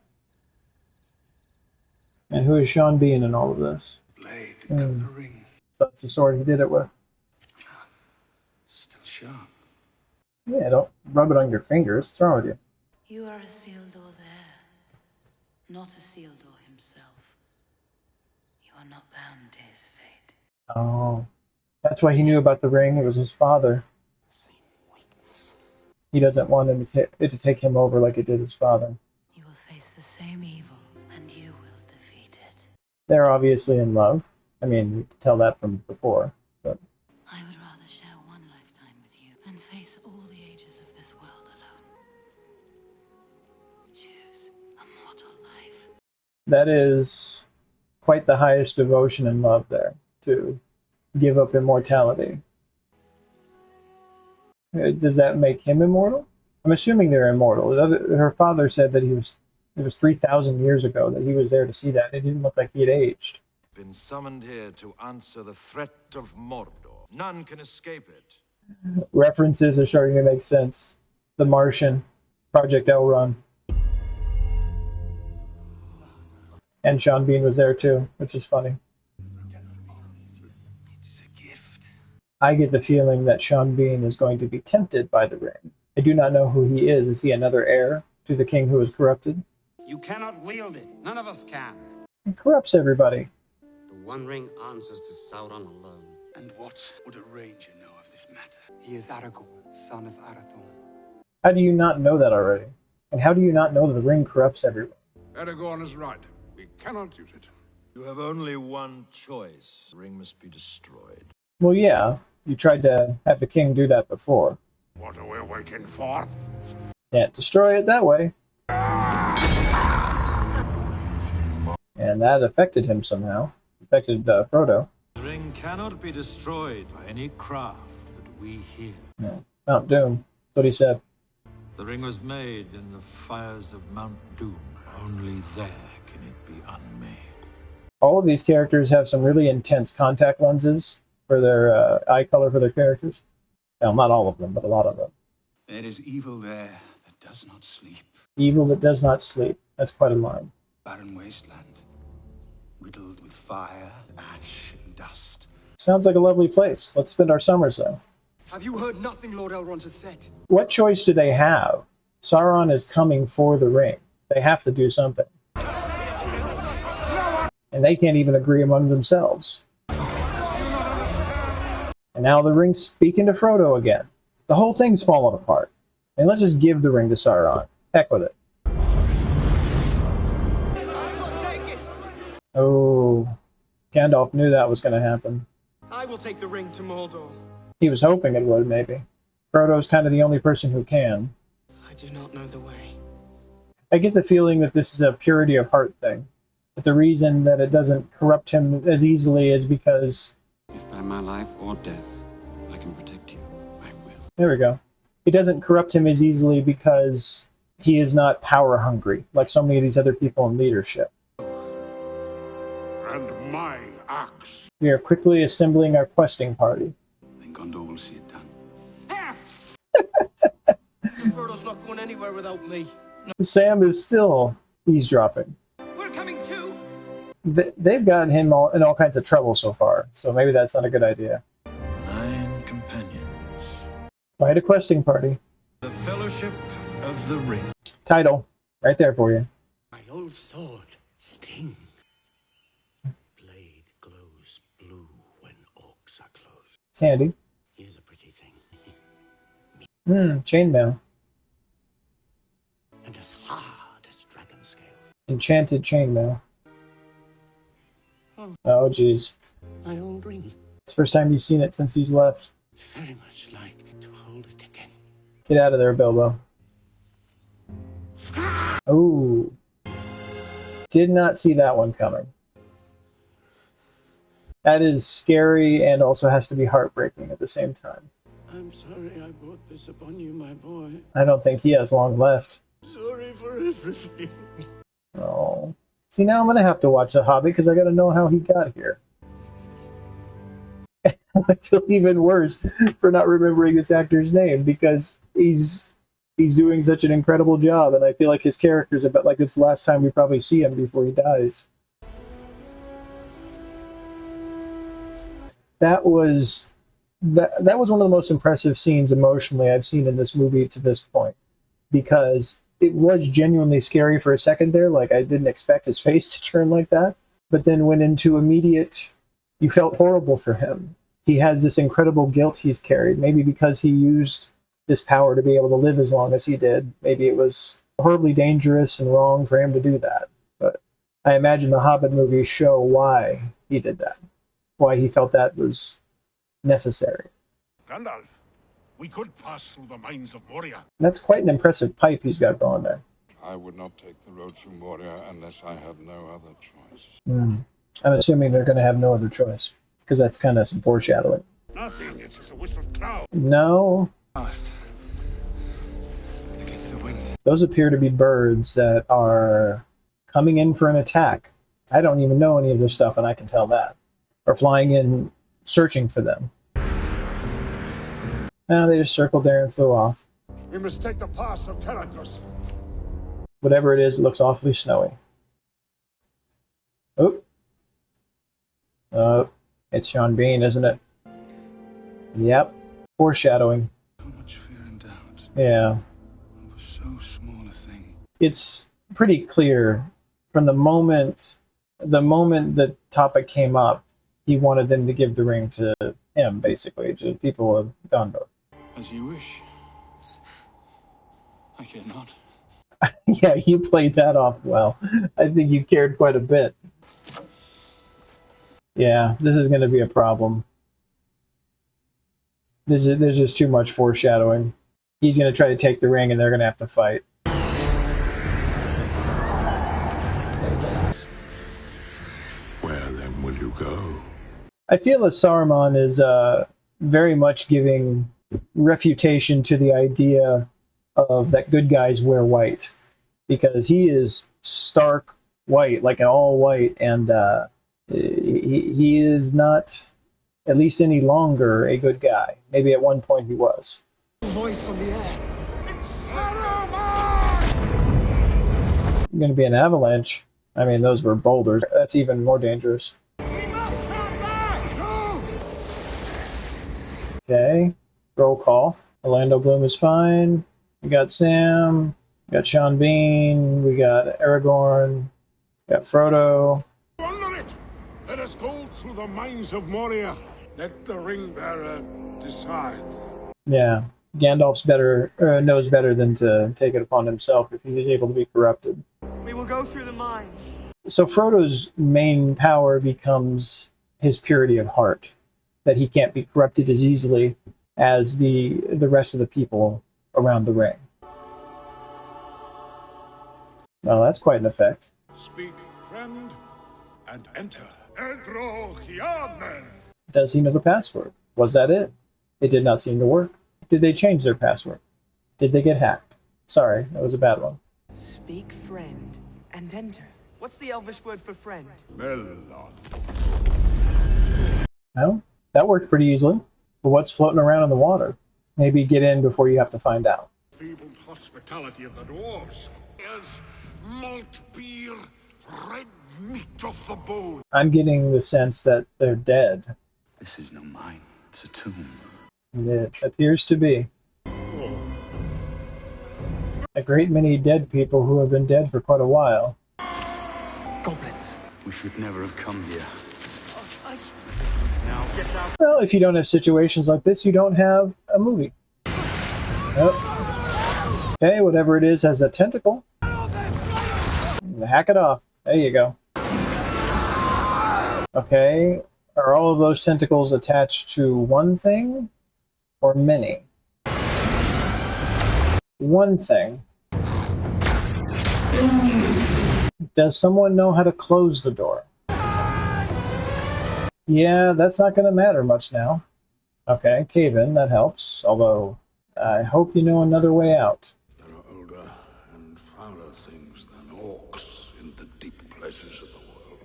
And who is Sean Bean in all of this? Blade cut the ring. So that's the sword he did it with. Still sharp. Yeah, don't rub it on your fingers. What's wrong with you? You are Isildur's heir, not Isildur himself. You are not bound to his fate. Oh. That's why he knew about the ring. It was his father. Same weakness. He doesn't want him it to take him over like it did his father. You will face the same evil, and you will defeat it. They're obviously in love. I mean, you could tell that from before. But I would rather share one lifetime with you than face all the ages of this world alone. Choose a mortal life. that is quite the highest devotion and love there, to give up immortality. Does that make him immortal? I'm assuming they're immortal. Her father said that it was 3,000 years ago that he was there to see that. It didn't look like he had aged. Been summoned here to answer the threat of Mordor. None can escape it. References are starting to make sense. The Martian, Project L Run. And Sean Bean was there too, which is funny. It's a gift. I get the feeling that Sean Bean is going to be tempted by the ring. I do not know who he is. Is he another heir to the king who was corrupted? You cannot wield it. None of us can. He corrupts everybody. The One Ring answers to Sauron alone. And what would a ranger know of this matter? He is Aragorn, son of Arathorn. How do you not know that already? And how do you not know that the ring corrupts everyone? Aragorn is right. We cannot use it. You have only one choice. The ring must be destroyed. Well, yeah. You tried to have the king do that before. What are we waiting for? Can't destroy it that way. And that affected him somehow. Affected Frodo. The ring cannot be destroyed by any craft that we hear. No. Mount Doom. That's what he said. The ring was made in the fires of Mount Doom. Only there can it be unmade. All of these characters have some really intense contact lenses for their eye color for their characters. Well, not all of them, but a lot of them. There is evil there that does not sleep. Evil that does not sleep. That's quite a line. Barren wasteland, riddled with fire, ash, and dust. Sounds like a lovely place. Let's spend our summers there. Have you heard nothing Lord Elrond has said? What choice do they have? Sauron is coming for the ring. They have to do something. And they can't even agree among themselves. And now the ring's speaking to Frodo again. The whole thing's falling apart. And let's just give the ring to Sauron. Heck with it. Oh, Gandalf knew that was going to happen. I will take the ring to Mordor. He was hoping it would, maybe. Frodo's kind of the only person who can. I do not know the way. I get the feeling that this is a purity of heart thing. But the reason that it doesn't corrupt him as easily is because... If by my life or death I can protect you, I will. There we go. It doesn't corrupt him as easily because he is not power hungry, like so many of these other people in leadership. And my axe. We are quickly assembling our questing party. Then Gondor will see it done. Frodo's not going anywhere without me. Sam is still eavesdropping. We're coming too. They've gotten him in all kinds of trouble so far, so maybe that's not a good idea. 9 companions. Quite a questing party. The Fellowship of the Ring. Title, right there for you. My old sword, Sting. Blade glows blue when orcs are close. It's handy. Here's a pretty thing. Chainmail. And as hard as dragon scales. Enchanted chainmail. Oh, jeez. My old ring. It's the first time he's seen it since he's left. Very much like to hold it again. Get out of there, Bilbo. Oh. Did not see that one coming. That is scary and also has to be heartbreaking at the same time. I'm sorry I brought this upon you, my boy. I don't think he has long left. Sorry for everything. Oh. See, now I'm going to have to watch The Hobbit because I got to know how he got here. I feel even worse for not remembering this actor's name because he's doing such an incredible job, and I feel like his character's about like this last time we probably see him before he dies. That was one of the most impressive scenes emotionally I've seen in this movie to this point, because it was genuinely scary for a second there. Like, I didn't expect his face to turn like that, but then went into immediate, you felt horrible for him. He has this incredible guilt he's carried, maybe because he used this power to be able to live as long as he did. Maybe it was horribly dangerous and wrong for him to do that. But I imagine the Hobbit movies show why he did that, why he felt that was necessary. Gandalf, we could pass through the mines of Moria. That's quite an impressive pipe he's got going there. I would not take the road through Moria unless I had no other choice. I'm assuming they're going to have no other choice, because that's kind of some foreshadowing. Nothing, it's just a wisp of cloud. No. Against the wind. Those appear to be birds that are coming in for an attack. I don't even know any of this stuff, and I can tell that. Or flying in, searching for them. No, they just circled there and flew off. We must take the pass of Caradhras. Whatever it is, it looks awfully snowy. Oh, it's Sean Bean, isn't it? Yep. Foreshadowing. So much fear and doubt. Yeah. Over so small a thing. It's pretty clear from the moment the topic came up, he wanted them to give the ring to him, basically, to the people of Gondor. As you wish. I care not. Yeah, you played that off well. I think you cared quite a bit. Yeah, this is going to be a problem. There's just too much foreshadowing. He's going to try to take the ring, and they're going to have to fight. Where then will you go? I feel that Saruman is very much giving refutation to the idea of that good guys wear white, because he is stark white, like an all white, and he is not, at least any longer, a good guy. Maybe at one point he was. Voice from the air. Going to be an avalanche. I mean, those were boulders. That's even more dangerous. Okay. Roll call. Orlando Bloom is fine. We got Sam. We got Sean Bean. We got Aragorn. We got Frodo. Under it! Let us go through the mines of Moria. Let the ring bearer decide. Yeah. Gandalf's knows better than to take it upon himself if he is able to be corrupted. We will go through the mines. So Frodo's main power becomes his purity of heart, that he can't be corrupted as easily as the rest of the people around the ring. Well, that's quite an effect. Speak, friend, and enter. Edrohiamen! Does he know the password? Was that it? It did not seem to work. Did they change their password? Did they get hacked? Sorry, that was a bad one. Speak, friend, and enter. What's the Elvish word for friend? Melon. Well, that worked pretty easily. But what's floating around in the water? Maybe get in before you have to find out. Feebled hospitality of the dwarves. Is malt beer, red meat off the bone. I'm getting the sense that they're dead. This is no mine. It's a tomb. It appears to be. A great many dead people who have been dead for quite a while. Goblins. We should never have come here. Now get out. Well, if you don't have situations like this, you don't have a movie. Oh. Okay, whatever it is has a tentacle. Hack it off. There you go. Okay, are all of those tentacles attached to one thing or many? One thing. Does someone know how to close the door? Yeah, that's not going to matter much now. Okay, cave in, that helps. Although, I hope you know another way out. There are older and fouler things than orcs in the deep places of the world.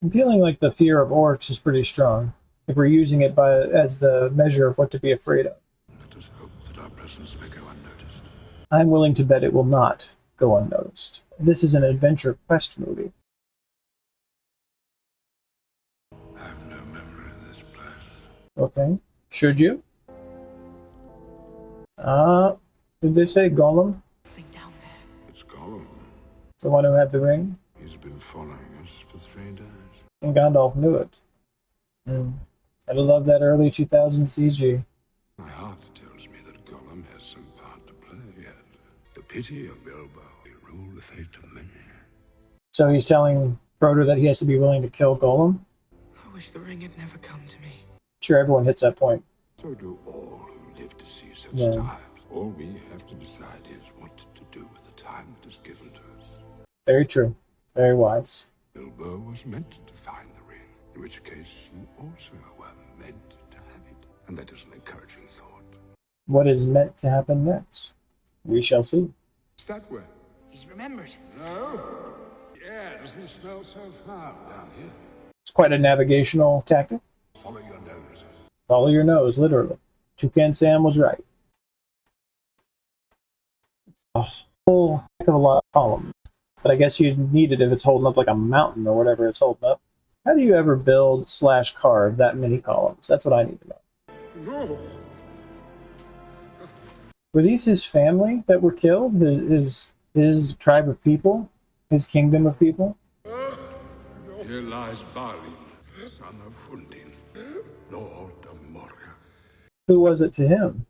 I'm feeling like the fear of orcs is pretty strong, if we're using it as the measure of what to be afraid of. Let us hope that our presence may go unnoticed. I'm willing to bet it will not go unnoticed. This is an adventure quest movie. I have no memory of this place. Okay. Should you? Did they say Gollum? It's Gollum. The one who had the ring? He's been following us for 3 days. And Gandalf knew it. I love that early 2000 CG. My heart tells me that Gollum has some part to play yet. The pity of Bilbo will rule the fate of many. So he's telling Frodo that he has to be willing to kill Gollum? I wish the ring had never come to me. Sure, everyone hits that point. So do all who live to see such Yeah. times. All we have to decide is what to do with the time that is given to us. Very true. Very wise. Bilbo was meant to find the ring, in which case you also were meant to have it. And that is an encouraging thought. What is meant to happen next? We shall see. Is that way? He's remembered. No? Yeah, doesn't it smell so foul down here? It's quite a navigational tactic. Follow your nose. Follow your nose, literally. Toucan Sam was right. A whole heck of a lot of columns. But I guess you'd need it if it's holding up like a mountain or whatever it's holding up. How do you ever build / carve that many columns? That's what I need to know. No. Were these his family that were killed? His tribe of people? His kingdom of people? Here lies Balin, son of Fundin, Lord of Moria. Who was it to him?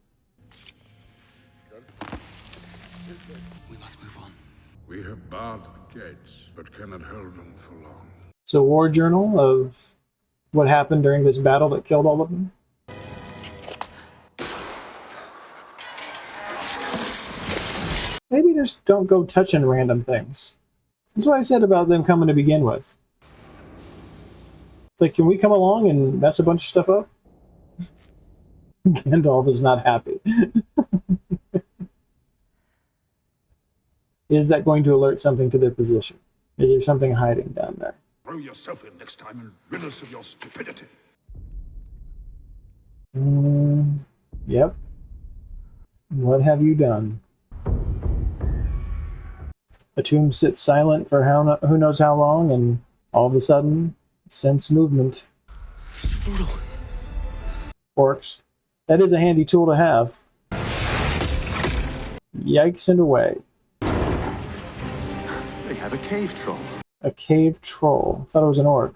We must move on. We have barred the gates, but cannot hold them for long. So, war journal of what happened during this battle that killed all of them? Maybe just don't go touching random things. That's what I said about them coming to begin with. It's like, can we come along and mess a bunch of stuff up? Gandalf is not happy. Is that going to alert something to their position? Is there something hiding down there? Throw yourself in next time and rid us of your stupidity. Yep. What have you done? The tomb sits silent for who knows how long, and all of a sudden, sense movement. Frodo. Orcs. That is a handy tool to have. Yikes and away. They have a cave troll. A cave troll. Thought it was an orc.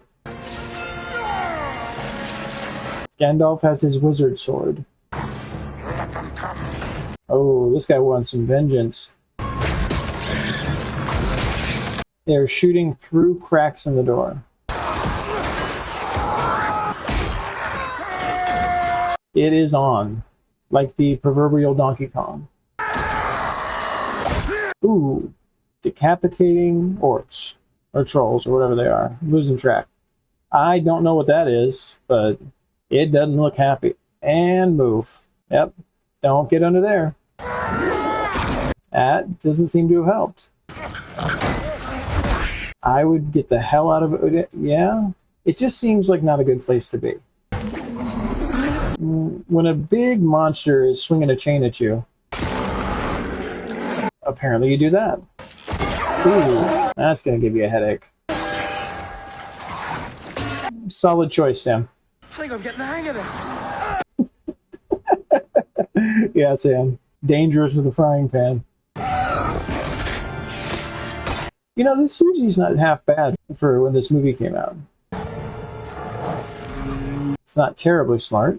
Gandalf has his wizard sword. Let them come. Oh, this guy wants some vengeance. They're shooting through cracks in the door. It is on, like the proverbial Donkey Kong. Ooh, decapitating orcs, or trolls, or whatever they are. I'm losing track. I don't know what that is, but it doesn't look happy. And move. Yep, don't get under there. That doesn't seem to have helped. I would get the hell out of it. Yeah, it just seems like not a good place to be. When a big monster is swinging a chain at you, apparently you do that. Ooh, that's going to give you a headache. Solid choice, Sam. I think I'm getting the hang of this. Yeah, Sam. Dangerous with a frying pan. You know, this CG's not half bad for when this movie came out. It's not terribly smart.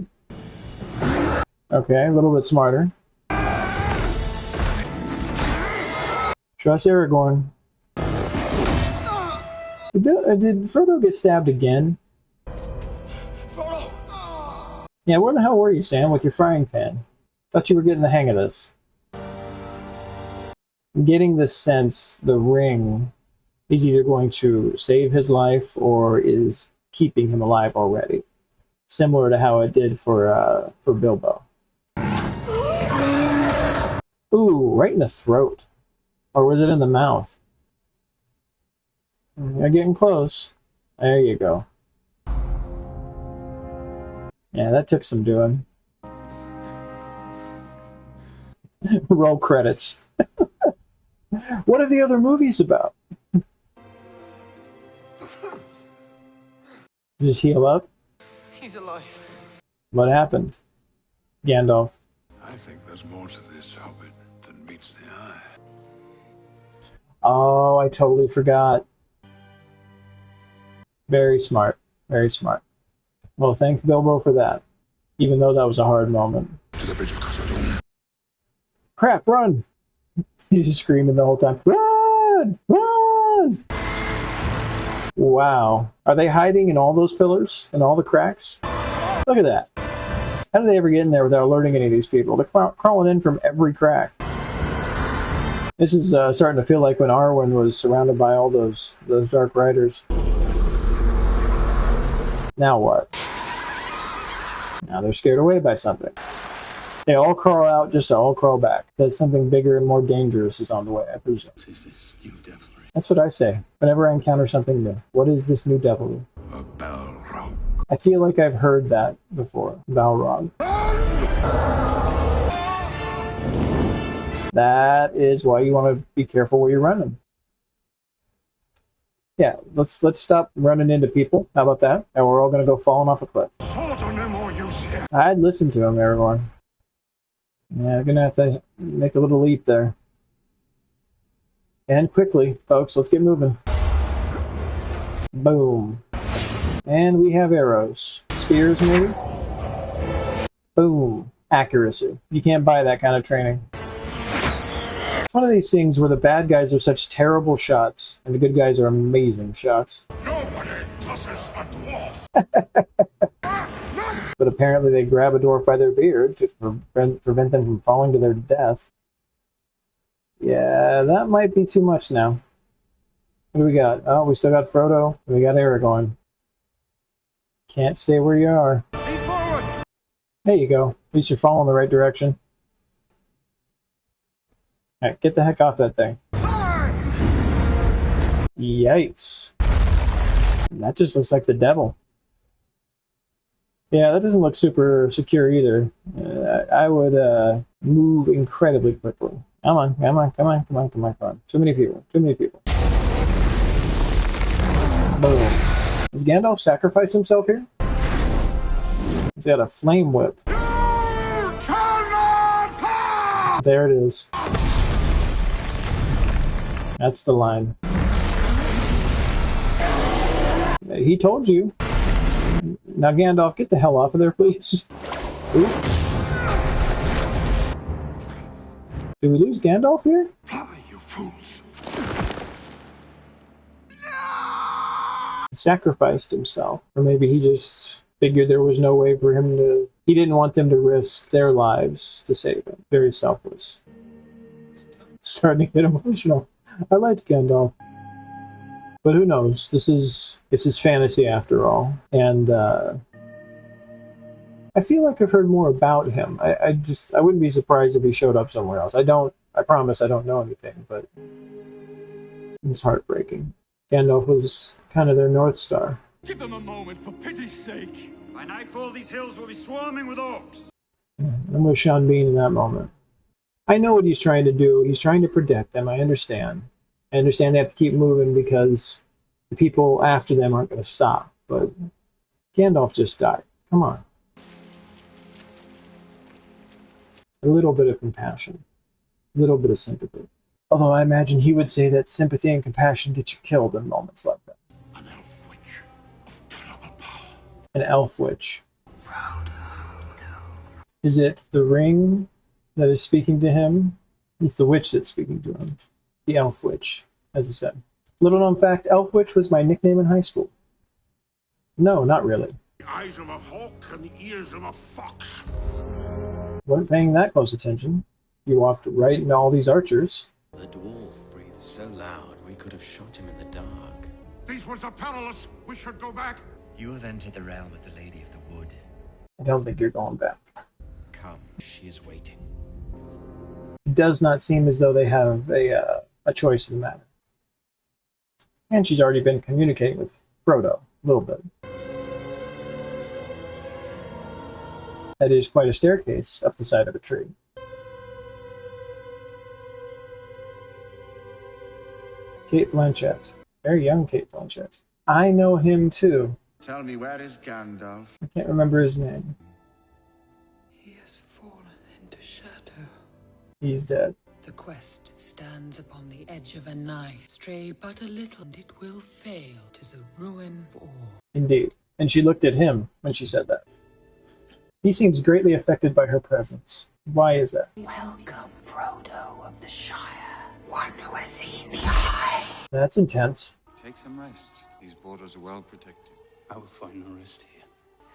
Okay, a little bit smarter. Trust Aragorn. Did Frodo get stabbed again? Frodo! Yeah, where the hell were you, Sam, with your frying pan? Thought you were getting the hang of this. I'm getting the sense the ring is either going to save his life or is keeping him alive already. Similar to how it did for Bilbo. Ooh, right in the throat. Or was it in the mouth? You're getting close. There you go. Yeah, that took some doing. Roll credits. What are the other movies about? Just heal up? He's alive. What happened? Gandalf. I think there's more to this hobbit than meets the eye. Oh, I totally forgot. Very smart. Very smart. Well, thank Bilbo for that. Even though that was a hard moment. To the bridge of Khazad-dûm. Crap, run! He's just screaming the whole time. Run! Run! Wow. Are they hiding in all those pillars? In all the cracks? Look at that. How did they ever get in there without alerting any of these people? They're crawling in from every crack. This is starting to feel like when Arwen was surrounded by all those Dark Riders. Now what? Now they're scared away by something. They all crawl out just to all crawl back, because something bigger and more dangerous is on the way, I presume. What is this new devilry? That's what I say whenever I encounter something new. What is this new devilry? A Balrog. I feel like I've heard that before. Balrog. That is why you want to be careful where you're running. Yeah, let's stop running into people. How about that? And we're all going to go falling off a cliff. Swords are no more use here. I'd listen to him, Aragorn. Yeah, I'm going to have to make a little leap there. And quickly, folks, let's get moving. Boom. And we have arrows. Spears, maybe? Boom. Accuracy. You can't buy that kind of training. It's one of these things where the bad guys are such terrible shots, and the good guys are amazing shots. Nobody tosses a dwarf. But apparently they grab a dwarf by their beard to prevent them from falling to their death. Yeah, that might be too much now. What do we got? Oh, we still got Frodo. We got Aragorn. Can't stay where you are. Lean forward. There you go. At least you're following the right direction. Alright, get the heck off that thing. Yikes. That just looks like the devil. Yeah, that doesn't look super secure either. I would move incredibly quickly. Come on, come on, come on, come on, come on, come on. Too many people, too many people. Boom. Does Gandalf sacrifice himself here? He's got a flame whip. There it is. That's the line. He told you. Now, Gandalf, get the hell off of there, please. Ooh. Did we lose Gandalf here? Fly, you fools! He sacrificed himself. Or maybe he just figured there was no way for him to... He didn't want them to risk their lives to save him. Very selfless. Starting to get emotional. I liked Gandalf. But who knows? This is fantasy after all. And I feel like I've heard more about him. I wouldn't be surprised if he showed up somewhere else. I promise I don't know anything, but it's heartbreaking. Gandalf was kind of their North Star. Give them a moment, for pity's sake. By nightfall, these hills will be swarming with orcs. I'm with Sean Bean in that moment. I know what he's trying to do. He's trying to protect them. I understand. I understand they have to keep moving because the people after them aren't going to stop. But Gandalf just died. Come on. A little bit of compassion. A little bit of sympathy. Although I imagine he would say that sympathy and compassion get you killed in moments like that. An elf witch of terrible power. An elf witch. Is it the ring that is speaking to him? It's the witch that's speaking to him. The elf witch, as I said. Little known fact, elf witch was my nickname in high school. No, not really. The eyes of a hawk and the ears of a fox. Weren't paying that close attention. You walked right into all these archers. The dwarf breathed so loud we could have shot him in the dark. These woods are perilous. We should go back. You have entered the realm of the Lady of the Wood. I don't think you're going back. Come, she is waiting. It does not seem as though they have a choice in the matter. And she's already been communicating with Frodo a little bit. That is quite a staircase up the side of a tree. Cate Blanchett. Very young Cate Blanchett. I know him too. Tell me, where is Gandalf? I can't remember his name. He has fallen into shadow. He's dead. The quest stands upon the edge of a knife. Stray but a little, and it will fail to the ruin of all. Indeed. And she looked at him when she said that. He seems greatly affected by her presence. Why is that? Welcome, Frodo of the Shire, one who has seen the eye. That's intense. Take some rest. These borders are well protected. I will find no rest here.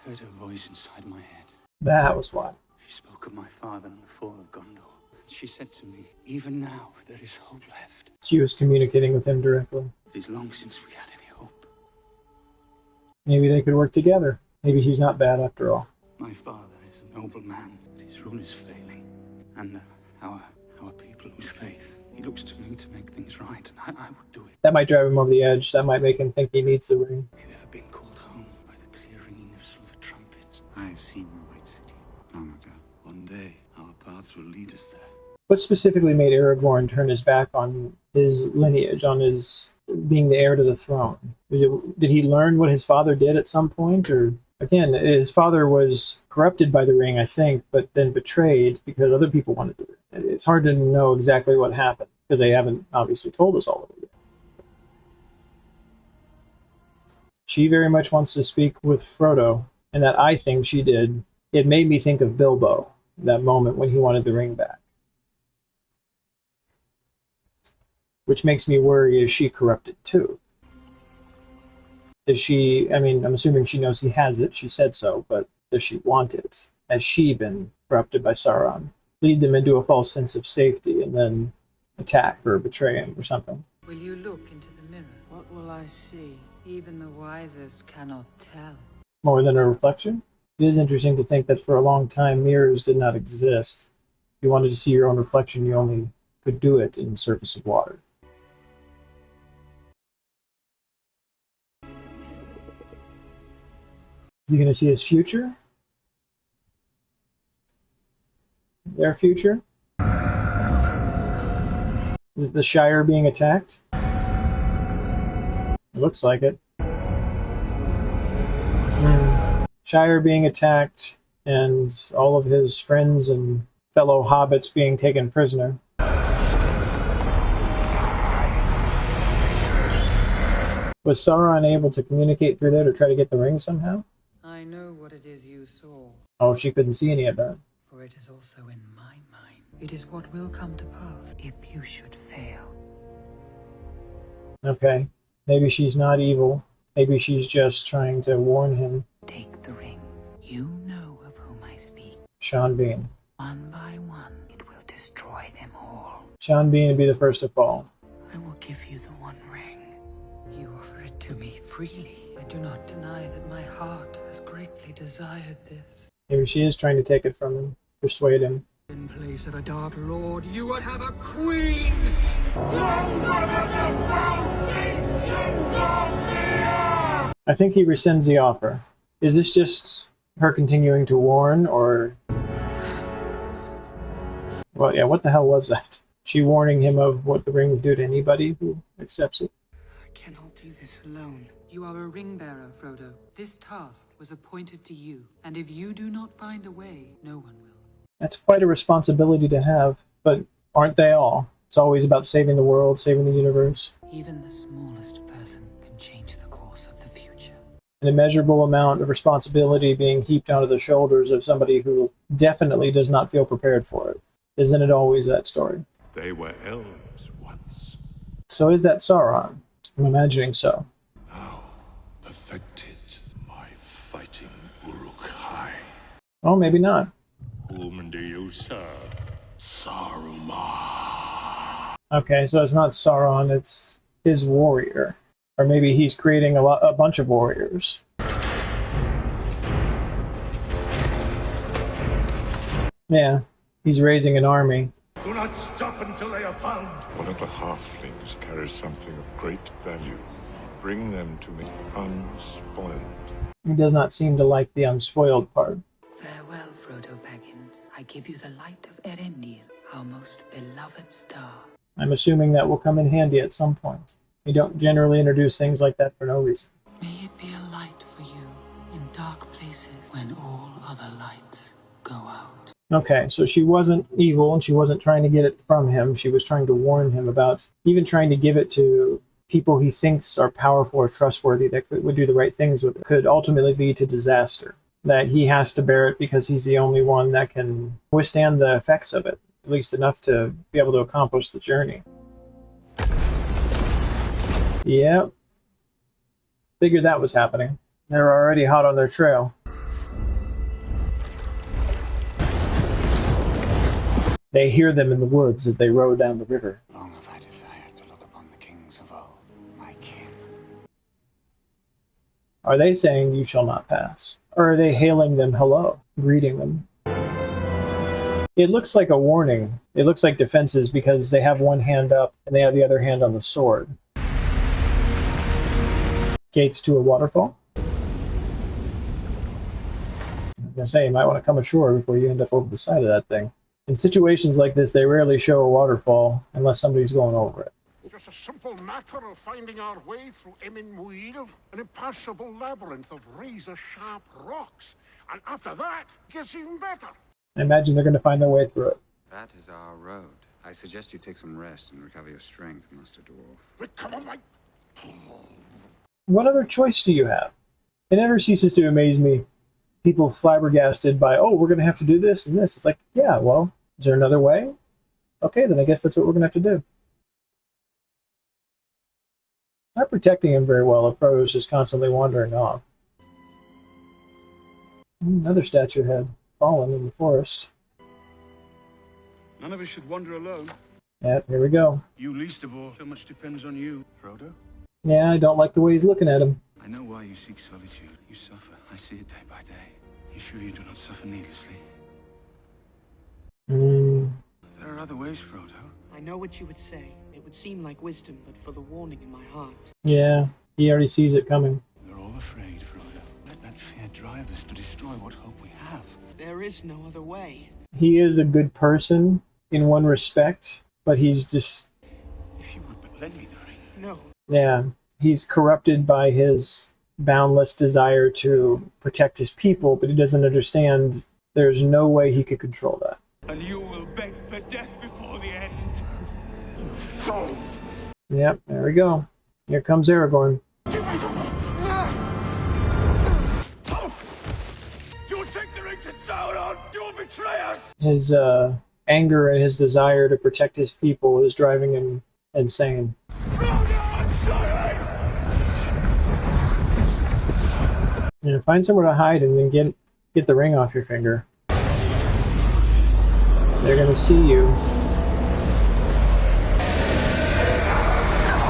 I heard her voice inside my head. That was why. She spoke of my father and the fall of Gondor. She said to me, even now there is hope left. She was communicating with him directly. It is long since we had any hope. Maybe they could work together. Maybe he's not bad after all. My father is a noble man, but his rule is failing. And our people lose faith. He looks to me to make things right, and I would do it. That might drive him over the edge. That might make him think he needs the ring. Have you ever been called home by the clear ringing of silver trumpets? I have seen the White City long ago. One day, our paths will lead us there. What specifically made Aragorn turn his back on his lineage, on his being the heir to the throne? Did he learn what his father did at some point? Or, again, his father was corrupted by the ring, I think, but then betrayed because other people wanted it. It's hard to know exactly what happened, because they haven't obviously told us all of it yet. She very much wants to speak with Frodo, and that eye thing she did, it made me think of Bilbo, that moment when he wanted the ring back. Which makes me worry, is she corrupted too? Is she, I mean, I'm assuming she knows he has it, she said so, but does she want it? Has she been corrupted by Sauron? Lead them into a false sense of safety and then attack or betray him or something. Will you look into the mirror? What will I see? Even the wisest cannot tell. More than a reflection? It is interesting to think that for a long time mirrors did not exist. If you wanted to see your own reflection, you only could do it in the surface of water. Is he going to see his future? Their future? Is the Shire being attacked? It looks like it. Shire being attacked, and all of his friends and fellow hobbits being taken prisoner. Was Sauron able to communicate through there to try to get the ring somehow? I know what it is you saw, Oh, she couldn't see any of that. for it is also in my mind. It is what will come to pass if you should fail. Okay. Maybe she's not evil. Maybe she's just trying to warn him. Take the ring. You know of whom I speak. Sean Bean. One by one, it will destroy them all. Sean Bean would be the first to fall. I will give you the One Ring. You offer it to me freely. I do not deny that my heart has greatly desired this. Maybe she is trying to take it from him. Persuade him. In place of a Dark Lord, you would have a queen! I think he rescinds the offer. Is this just her continuing to warn, or... Well, yeah, what the hell was that? She warning him of what the ring would do to anybody who accepts it? I cannot do this alone. You are a ring bearer, Frodo. This task was appointed to you, and if you do not find a way, no one will. That's quite a responsibility to have, but aren't they all? It's always about saving the world, saving the universe. Even the smallest person can change the course of the future. An immeasurable amount of responsibility being heaped onto the shoulders of somebody who definitely does not feel prepared for it. Isn't it always that story? They were elves once. So is that Sauron? I'm imagining so. Now perfected my fighting Uruk-hai. Oh, maybe not. Whom do you serve? Saruman. Okay, so it's not Sauron, it's his warrior. Or maybe he's creating a bunch of warriors. Yeah, he's raising an army. Do not stop until they are found. One of the halflings carries something of great value. Bring them to me unspoiled. He does not seem to like the unspoiled part. Farewell, Frodo Baggins. I give you the light of Erendiel, our most beloved star. I'm assuming that will come in handy at some point. You don't generally introduce things like that for no reason. May it be a light for you in dark places when all other lights go out. Okay, so she wasn't evil and she wasn't trying to get it from him. She was trying to warn him about even trying to give it to people he thinks are powerful or trustworthy that would do the right things with it. Could ultimately lead to disaster. That he has to bear it because he's the only one that can withstand the effects of it, at least enough to be able to accomplish the journey. Yep. Figured that was happening. They're already hot on their trail. They hear them in the woods as they row down the river. Long have I desired to look upon the kings of old, my kin. Are they saying you shall not pass? Or are they hailing them hello, greeting them? It looks like a warning. It looks like defenses because they have one hand up and they have the other hand on the sword. Gates to a waterfall? I was going to say, you might want to come ashore before you end up over the side of that thing. In situations like this, they rarely show a waterfall unless somebody's going over it. Just a simple matter of finding our way through Emin Muil, an impassable labyrinth of razor-sharp rocks. And after that, it gets even better. I imagine they're going to find their way through it. That is our road. I suggest you take some rest and recover your strength, Master Dwarf. Recover my... What other choice do you have? It never ceases to amaze me. People flabbergasted by, oh, we're going to have to do this and this. It's like, yeah, well, is there another way? Okay, then I guess that's what we're going to have to do. Not protecting him very well if Frodo's just constantly wandering off. Another statue had fallen in the forest. None of us should wander alone. Yeah, here we go. You least of all. So much depends on you, Frodo. Yeah, I don't like the way he's looking at him. I know why you seek solitude. You suffer. I see it day by day. You sure you do not suffer needlessly? There are other ways, Frodo. I know what you would say. It would seem like wisdom, but for the warning in my heart. Yeah, he already sees it coming. We're all afraid, Frodo. Let that fear drive us to destroy what hope we have. There is no other way. He is a good person in one respect, but he's just... If you would but lend me the ring. No. Yeah, he's corrupted by his boundless desire to protect his people, but he doesn't understand there's no way he could control that. and you will beg for death before the end. Yep, there we go. Here comes Aragorn. You'll take the ring to Sauron! You'll betray us! His anger and his desire to protect his people is driving him insane. Yeah, find somewhere to hide and then get the ring off your finger. They're gonna see you.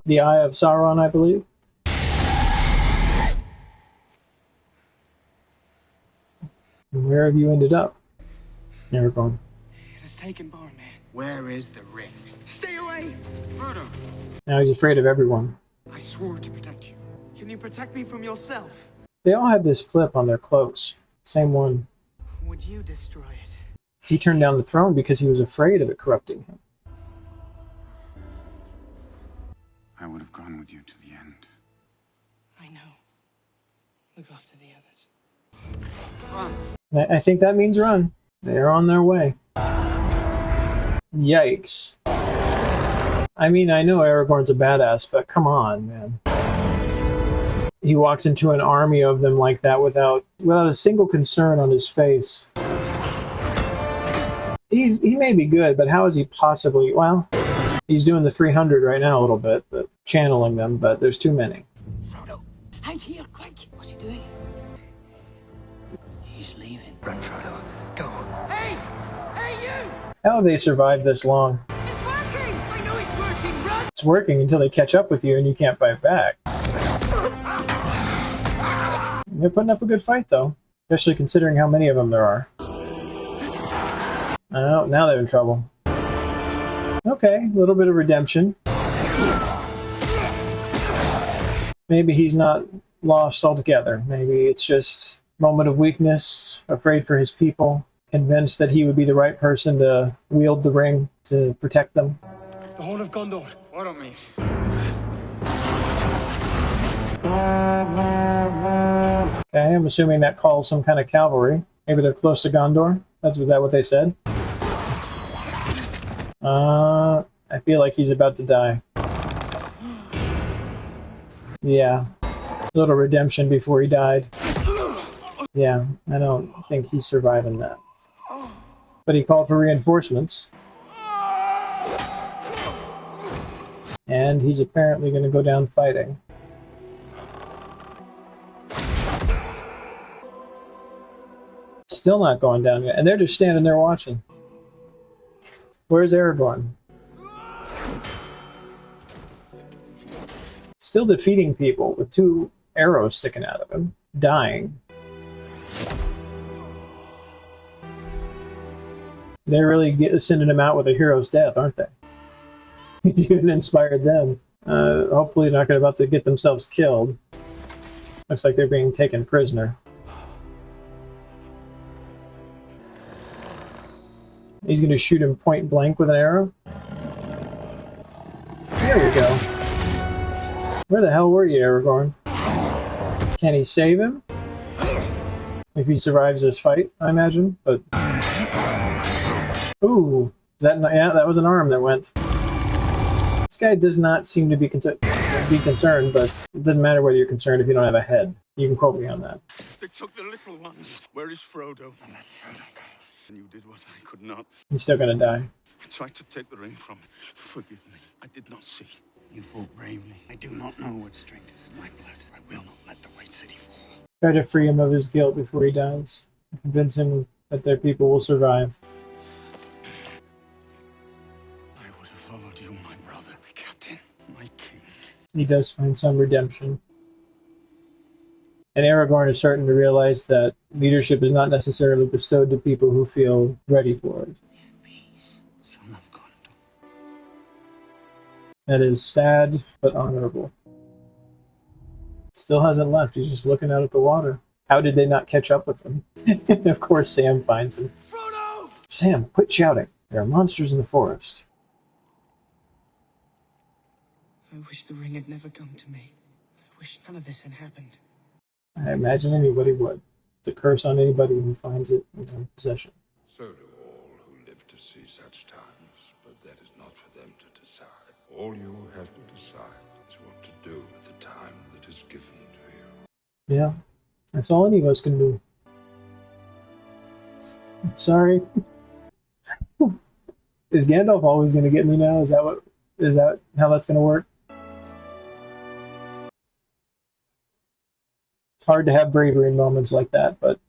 The Eye of Sauron, I believe. And where have you ended up? Never gone. It has taken Boromir. Where is the ring? Stay away! Frodo! Now he's afraid of everyone. I swore to protect you. Can you protect me from yourself? They all have this clip on their cloaks. Same one. Would you destroy it? He turned down the throne because he was afraid of it corrupting him. I would have gone with you to the end. I know. Look after the others. Run. I think that means run. They're on their way. Yikes. I mean, I know Aragorn's a badass, but come on, man. He walks into an army of them like that without a single concern on his face. He may be good, but how is he possibly... Well, he's doing the 300 right now a little bit, but channeling them, but there's too many. Frodo, hide here, quick! What's he doing? He's leaving. Run, Frodo. Go. Hey! Hey, you! How have they survived this long? It's working! I know it's working, run! It's working until they catch up with you and you can't fight back. They're putting up a good fight, though. Especially considering how many of them there are. Oh, now they're in trouble. Okay, a little bit of redemption. Maybe he's not lost altogether. Maybe it's just a moment of weakness, afraid for his people, convinced that he would be the right person to wield the ring to protect them. The Horn of Gondor. Boromir. Okay, I'm assuming that calls some kind of cavalry. Maybe they're close to Gondor. That's what they said. I feel like he's about to die. Yeah. A little redemption before he died. Yeah, I don't think he's surviving that. But he called for reinforcements. And he's apparently going to go down fighting. Still not going down yet. And they're just standing there watching. Where's Aragorn? Still defeating people with 2 arrows sticking out of him. Dying. They're really sending him out with a hero's death, aren't they? It even inspired them. Hopefully they're not about to get themselves killed. Looks like they're being taken prisoner. He's going to shoot him point blank with an arrow. There we go. Where the hell were you, Aragorn? Can he save him? If he survives this fight, I imagine. But ooh, yeah, that was an arm that went. This guy does not seem to be concerned, but it doesn't matter whether you're concerned if you don't have a head. You can quote me on that. They took the little ones. Where is Frodo? And let Frodo go. And you did what I could not. He's still gonna die. I tried to take the ring from him. Forgive me. I did not see. You fought bravely. I do not know what strength is in my blood. I will not let the White City fall. Try to free him of his guilt before he dies. Convince him that their people will survive. I would have followed you, my brother, my captain, my king. He does find some redemption. And Aragorn is starting to realize that leadership is not necessarily bestowed to people who feel ready for it. Peace, son of Gondor. That is sad, but honorable. Still hasn't left. He's just looking out at the water. How did they not catch up with him? And of course Sam finds him. Frodo! Sam, quit shouting. There are monsters in the forest. I wish the ring had never come to me. I wish none of this had happened. I imagine anybody would. The curse on anybody who finds it in their possession. So do all who live to to see such times, but that is not for them to decide. All you have to decide is what to do with the time that is given to you. Yeah, that's all any of us can do. Sorry. Is Gandalf always going to get me now? Is that how that's going to work? It's hard to have bravery in moments like that, but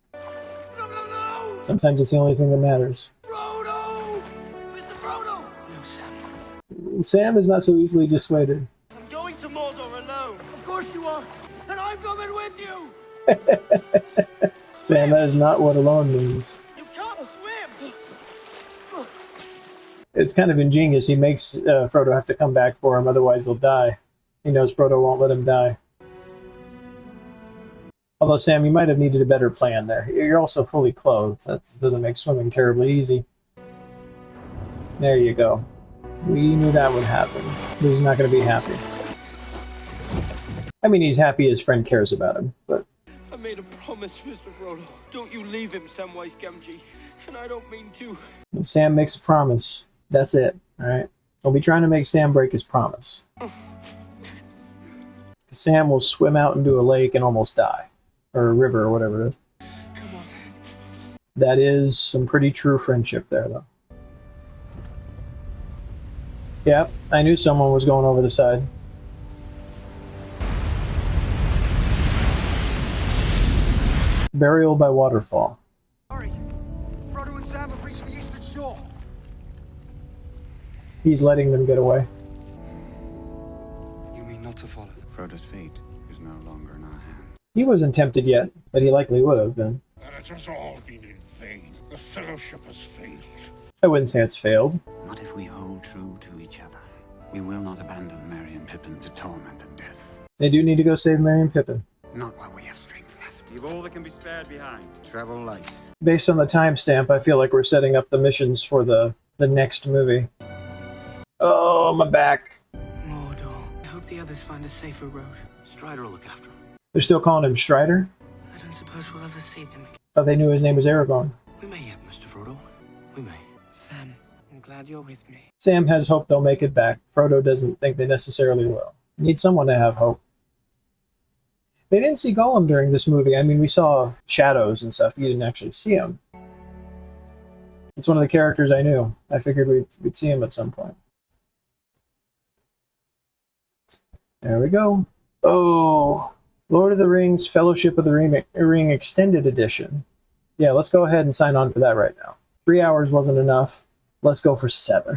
sometimes it's the only thing that matters. Frodo! Mr. Frodo! No, Sam. Sam is not so easily dissuaded. I'm going to Mordor alone. Of course you are. And I'm coming with you. Sam, that is not what alone means. You can't swim. It's kind of ingenious. He makes Frodo have to come back for him, otherwise he'll die. He knows Frodo won't let him die. Although, Sam, you might have needed a better plan there. You're also fully clothed. That doesn't make swimming terribly easy. There you go. We knew that would happen. But he's not going to be happy. I mean, he's happy his friend cares about him, but... I made a promise, Mr. Frodo. Don't you leave him, Samwise Gamgee. And I don't mean to. When Sam makes a promise, that's it, alright? Don't be trying to make Sam break his promise. Sam will swim out into a lake and almost die. Or a river, or whatever it is. Come on. That is some pretty true friendship there, though. Yep, I knew someone was going over the side. Burial by waterfall. Hurry! Frodo and Sam have reached the eastern shore. He's letting them get away. You mean not to follow them? Frodo's fate is no longer in our hands. He wasn't tempted yet, but he likely would have been. Then it has all been in vain. The Fellowship has failed. I wouldn't say it's failed. Not if we hold true to each other. We will not abandon Merry and Pippin to torment and death. They do need to go save Merry and Pippin. Not while we have strength left. Leave all that can be spared behind. Travel light. Based on the timestamp, I feel like we're setting up the missions for the next movie. Oh, my back. Mordor. I hope the others find a safer road. Strider will look after him. They're still calling him Strider? I don't suppose we'll ever see them again. Thought they knew his name was Aragorn. We may yet, Mr. Frodo. We may. Sam, I'm glad you're with me. Sam has hope they'll make it back. Frodo doesn't think they necessarily will. Need someone to have hope. They didn't see Gollum during this movie. I mean, we saw shadows and stuff. You didn't actually see him. It's one of the characters I knew. I figured we'd see him at some point. There we go. Oh, Lord of the Rings Fellowship of the Ring Extended Edition. Yeah, let's go ahead and sign on for that right now. 3 hours wasn't enough. Let's go for 7.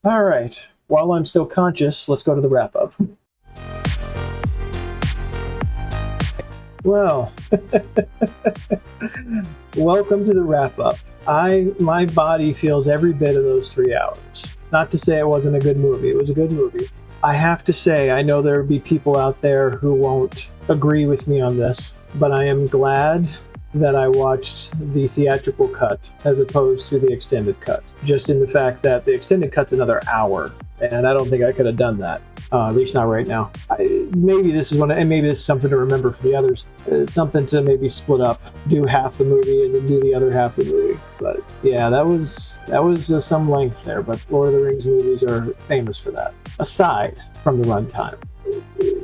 All right. While I'm still conscious, let's go to the wrap-up. Well, welcome to the wrap-up. My body feels every bit of those 3 hours. Not to say it wasn't a good movie. It was a good movie. I have to say, I know there will be people out there who won't agree with me on this, but I am glad that I watched the theatrical cut as opposed to the extended cut. Just in the fact that the extended cut's another hour, and I don't think I could have done that. At least not right now. Maybe this is something to remember for the others. Something to maybe split up, do half the movie and then do the other half of the movie. But yeah, that was some length there. But Lord of the Rings movies are famous for that. Aside from the runtime,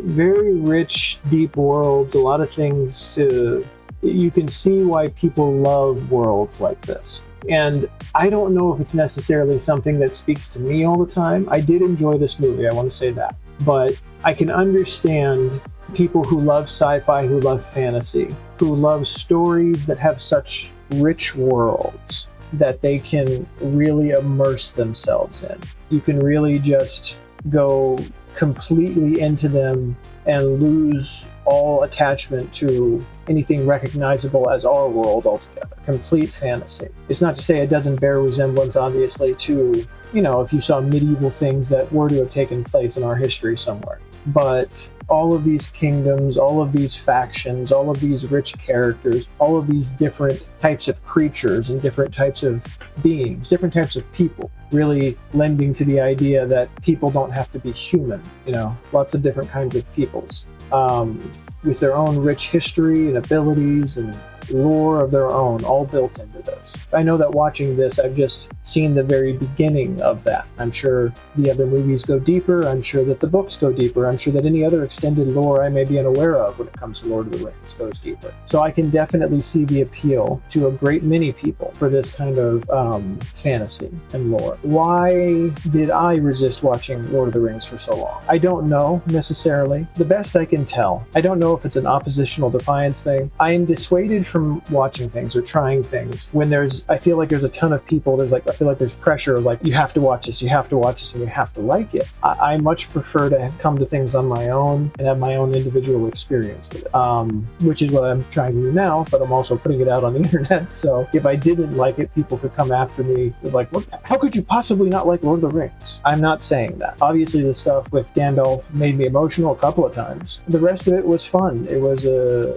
very rich, deep worlds. A lot of things to. You can see why people love worlds like this. And I don't know if it's necessarily something that speaks to me all the time. I did enjoy this movie, I want to say that. But I can understand people who love sci-fi, who love fantasy, who love stories that have such rich worlds that they can really immerse themselves in. You can really just go completely into them and lose all attachment to anything recognizable as our world altogether. Complete fantasy. It's not to say it doesn't bear resemblance, obviously, to, if you saw medieval things that were to have taken place in our history somewhere. But all of these kingdoms, all of these factions, all of these rich characters, all of these different types of creatures and different types of beings, different types of people, really lending to the idea that people don't have to be human, lots of different kinds of peoples. With their own rich history and abilities and lore of their own all built into this. I know that watching this, I've just seen the very beginning of that. I'm sure the other movies go deeper. I'm sure that the books go deeper. I'm sure that any other extended lore I may be unaware of when it comes to Lord of the Rings goes deeper. So I can definitely see the appeal to a great many people for this kind of fantasy and lore. Why did I resist watching Lord of the Rings for so long? I don't know necessarily. The best I can tell, I don't know if it's an oppositional defiance thing. I am dissuaded from watching things or trying things when I feel like there's a ton of people, I feel like there's pressure, like you have to watch this, you have to watch this, and you have to like it. I much prefer to come to things on my own and have my own individual experience with it, which is what I'm trying to do now, but I'm also putting it out on the internet, so if I didn't like it, people could come after me with like, how could you possibly not like Lord of the Rings? I'm not saying that. Obviously the stuff with Gandalf made me emotional a couple of times. The rest of it was fun. It was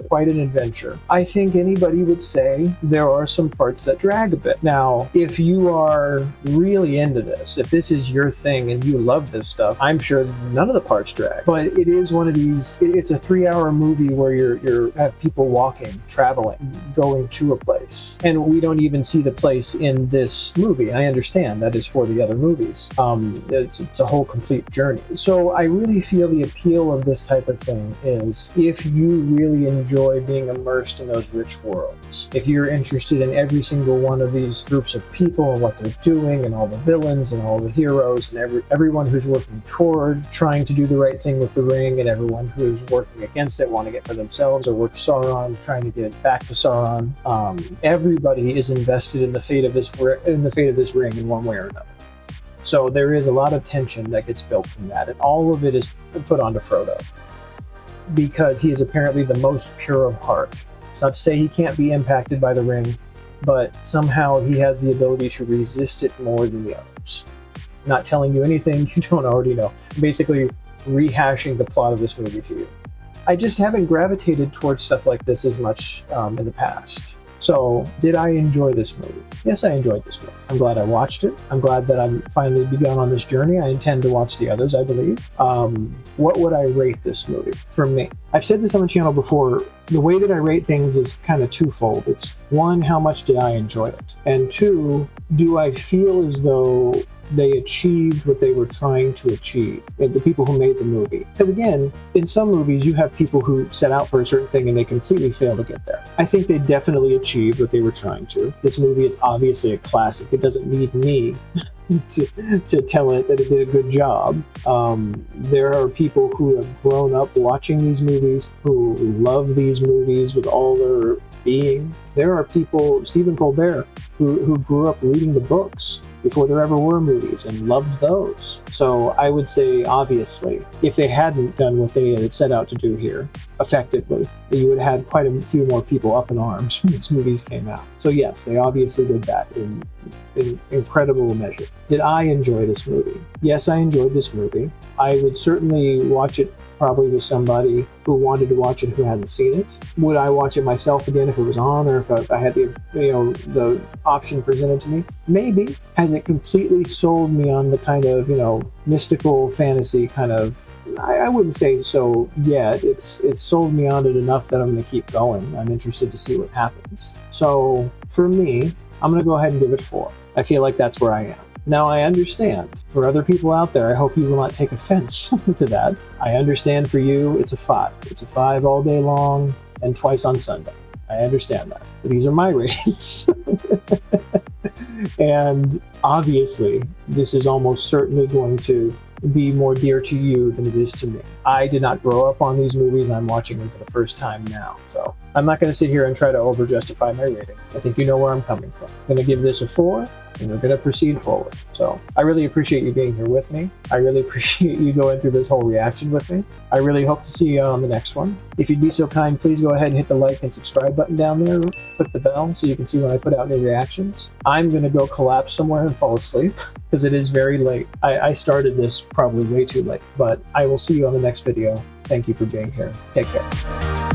quite an adventure. I think anybody would say there are some parts that drag a bit. Now, if you are really into this, if this is your thing and you love this stuff, I'm sure none of the parts drag. But it is one of these, it's a 3-hour movie where you have people walking, traveling, going to a place. And we don't even see the place in this movie. I understand that is for the other movies. It's a whole complete journey. So I really feel the appeal of this type of thing is if you really enjoy being immersed in those rich worlds. If you're interested in every single one of these groups of people and what they're doing and all the villains and all the heroes and everyone who's working toward trying to do the right thing with the ring and everyone who's working against it, want to get for themselves or work Sauron, trying to get back to Sauron. Everybody is invested in the fate of this ring in one way or another. So there is a lot of tension that gets built from that, and all of it is put onto Frodo because he is apparently the most pure of heart. It's not to say he can't be impacted by the ring, but somehow he has the ability to resist it more than the others. Not telling you anything you don't already know. Basically rehashing the plot of this movie to you. I just haven't gravitated towards stuff like this as much in the past. So, did I enjoy this movie? Yes, I enjoyed this movie. I'm glad I watched it. I'm glad that I'm finally begun on this journey. I intend to watch the others, I believe. What would I rate this movie for me? I've said this on the channel before. The way that I rate things is kind of twofold. It's one, how much did I enjoy it? And two, do I feel as though they achieved what they were trying to achieve, the people who made the movie? Because again, in some movies you have people who set out for a certain thing and they completely fail to get there. I think they definitely achieved what they were trying to. This movie is obviously a classic. It doesn't need me to tell it that it did a good job. There are people who have grown up watching these movies, who love these movies with all their being. There are people, Stephen Colbert, who grew up reading the books before there ever were movies and loved those. So I would say, obviously, if they hadn't done what they had set out to do here effectively, you would have had quite a few more people up in arms when these movies came out. So yes, they obviously did that in incredible measure. Did I enjoy this movie? Yes, I enjoyed this movie. I would certainly watch it probably with somebody who wanted to watch it who hadn't seen it. Would I watch it myself again if it was on, or if I had the option presented to me? Maybe. Has it completely sold me on the kind of, mystical fantasy kind of? I wouldn't say so yet. It's sold me on it enough that I'm going to keep going. I'm interested to see what happens. So for me, I'm going to go ahead and give it 4. I feel like that's where I am. Now, I understand. For other people out there, I hope you will not take offense to that. I understand for you, it's a 5. It's a 5 all day long and twice on Sunday. I understand that. But these are my ratings. And obviously, this is almost certainly going to be more dear to you than it is to me. I did not grow up on these movies. I'm watching them for the first time now. So I'm not going to sit here and try to over-justify my rating. I think you know where I'm coming from. I'm going to give this a 4, and we're going to proceed forward. So I really appreciate you being here with me. I really appreciate you going through this whole reaction with me. I really hope to see you on the next one. If you'd be so kind, please go ahead and hit the like and subscribe button down there. Click the bell so you can see when I put out new reactions. I'm going to go collapse somewhere and fall asleep because it is very late. I started this probably way too late, but I will see you on the next video. Thank you for being here. Take care.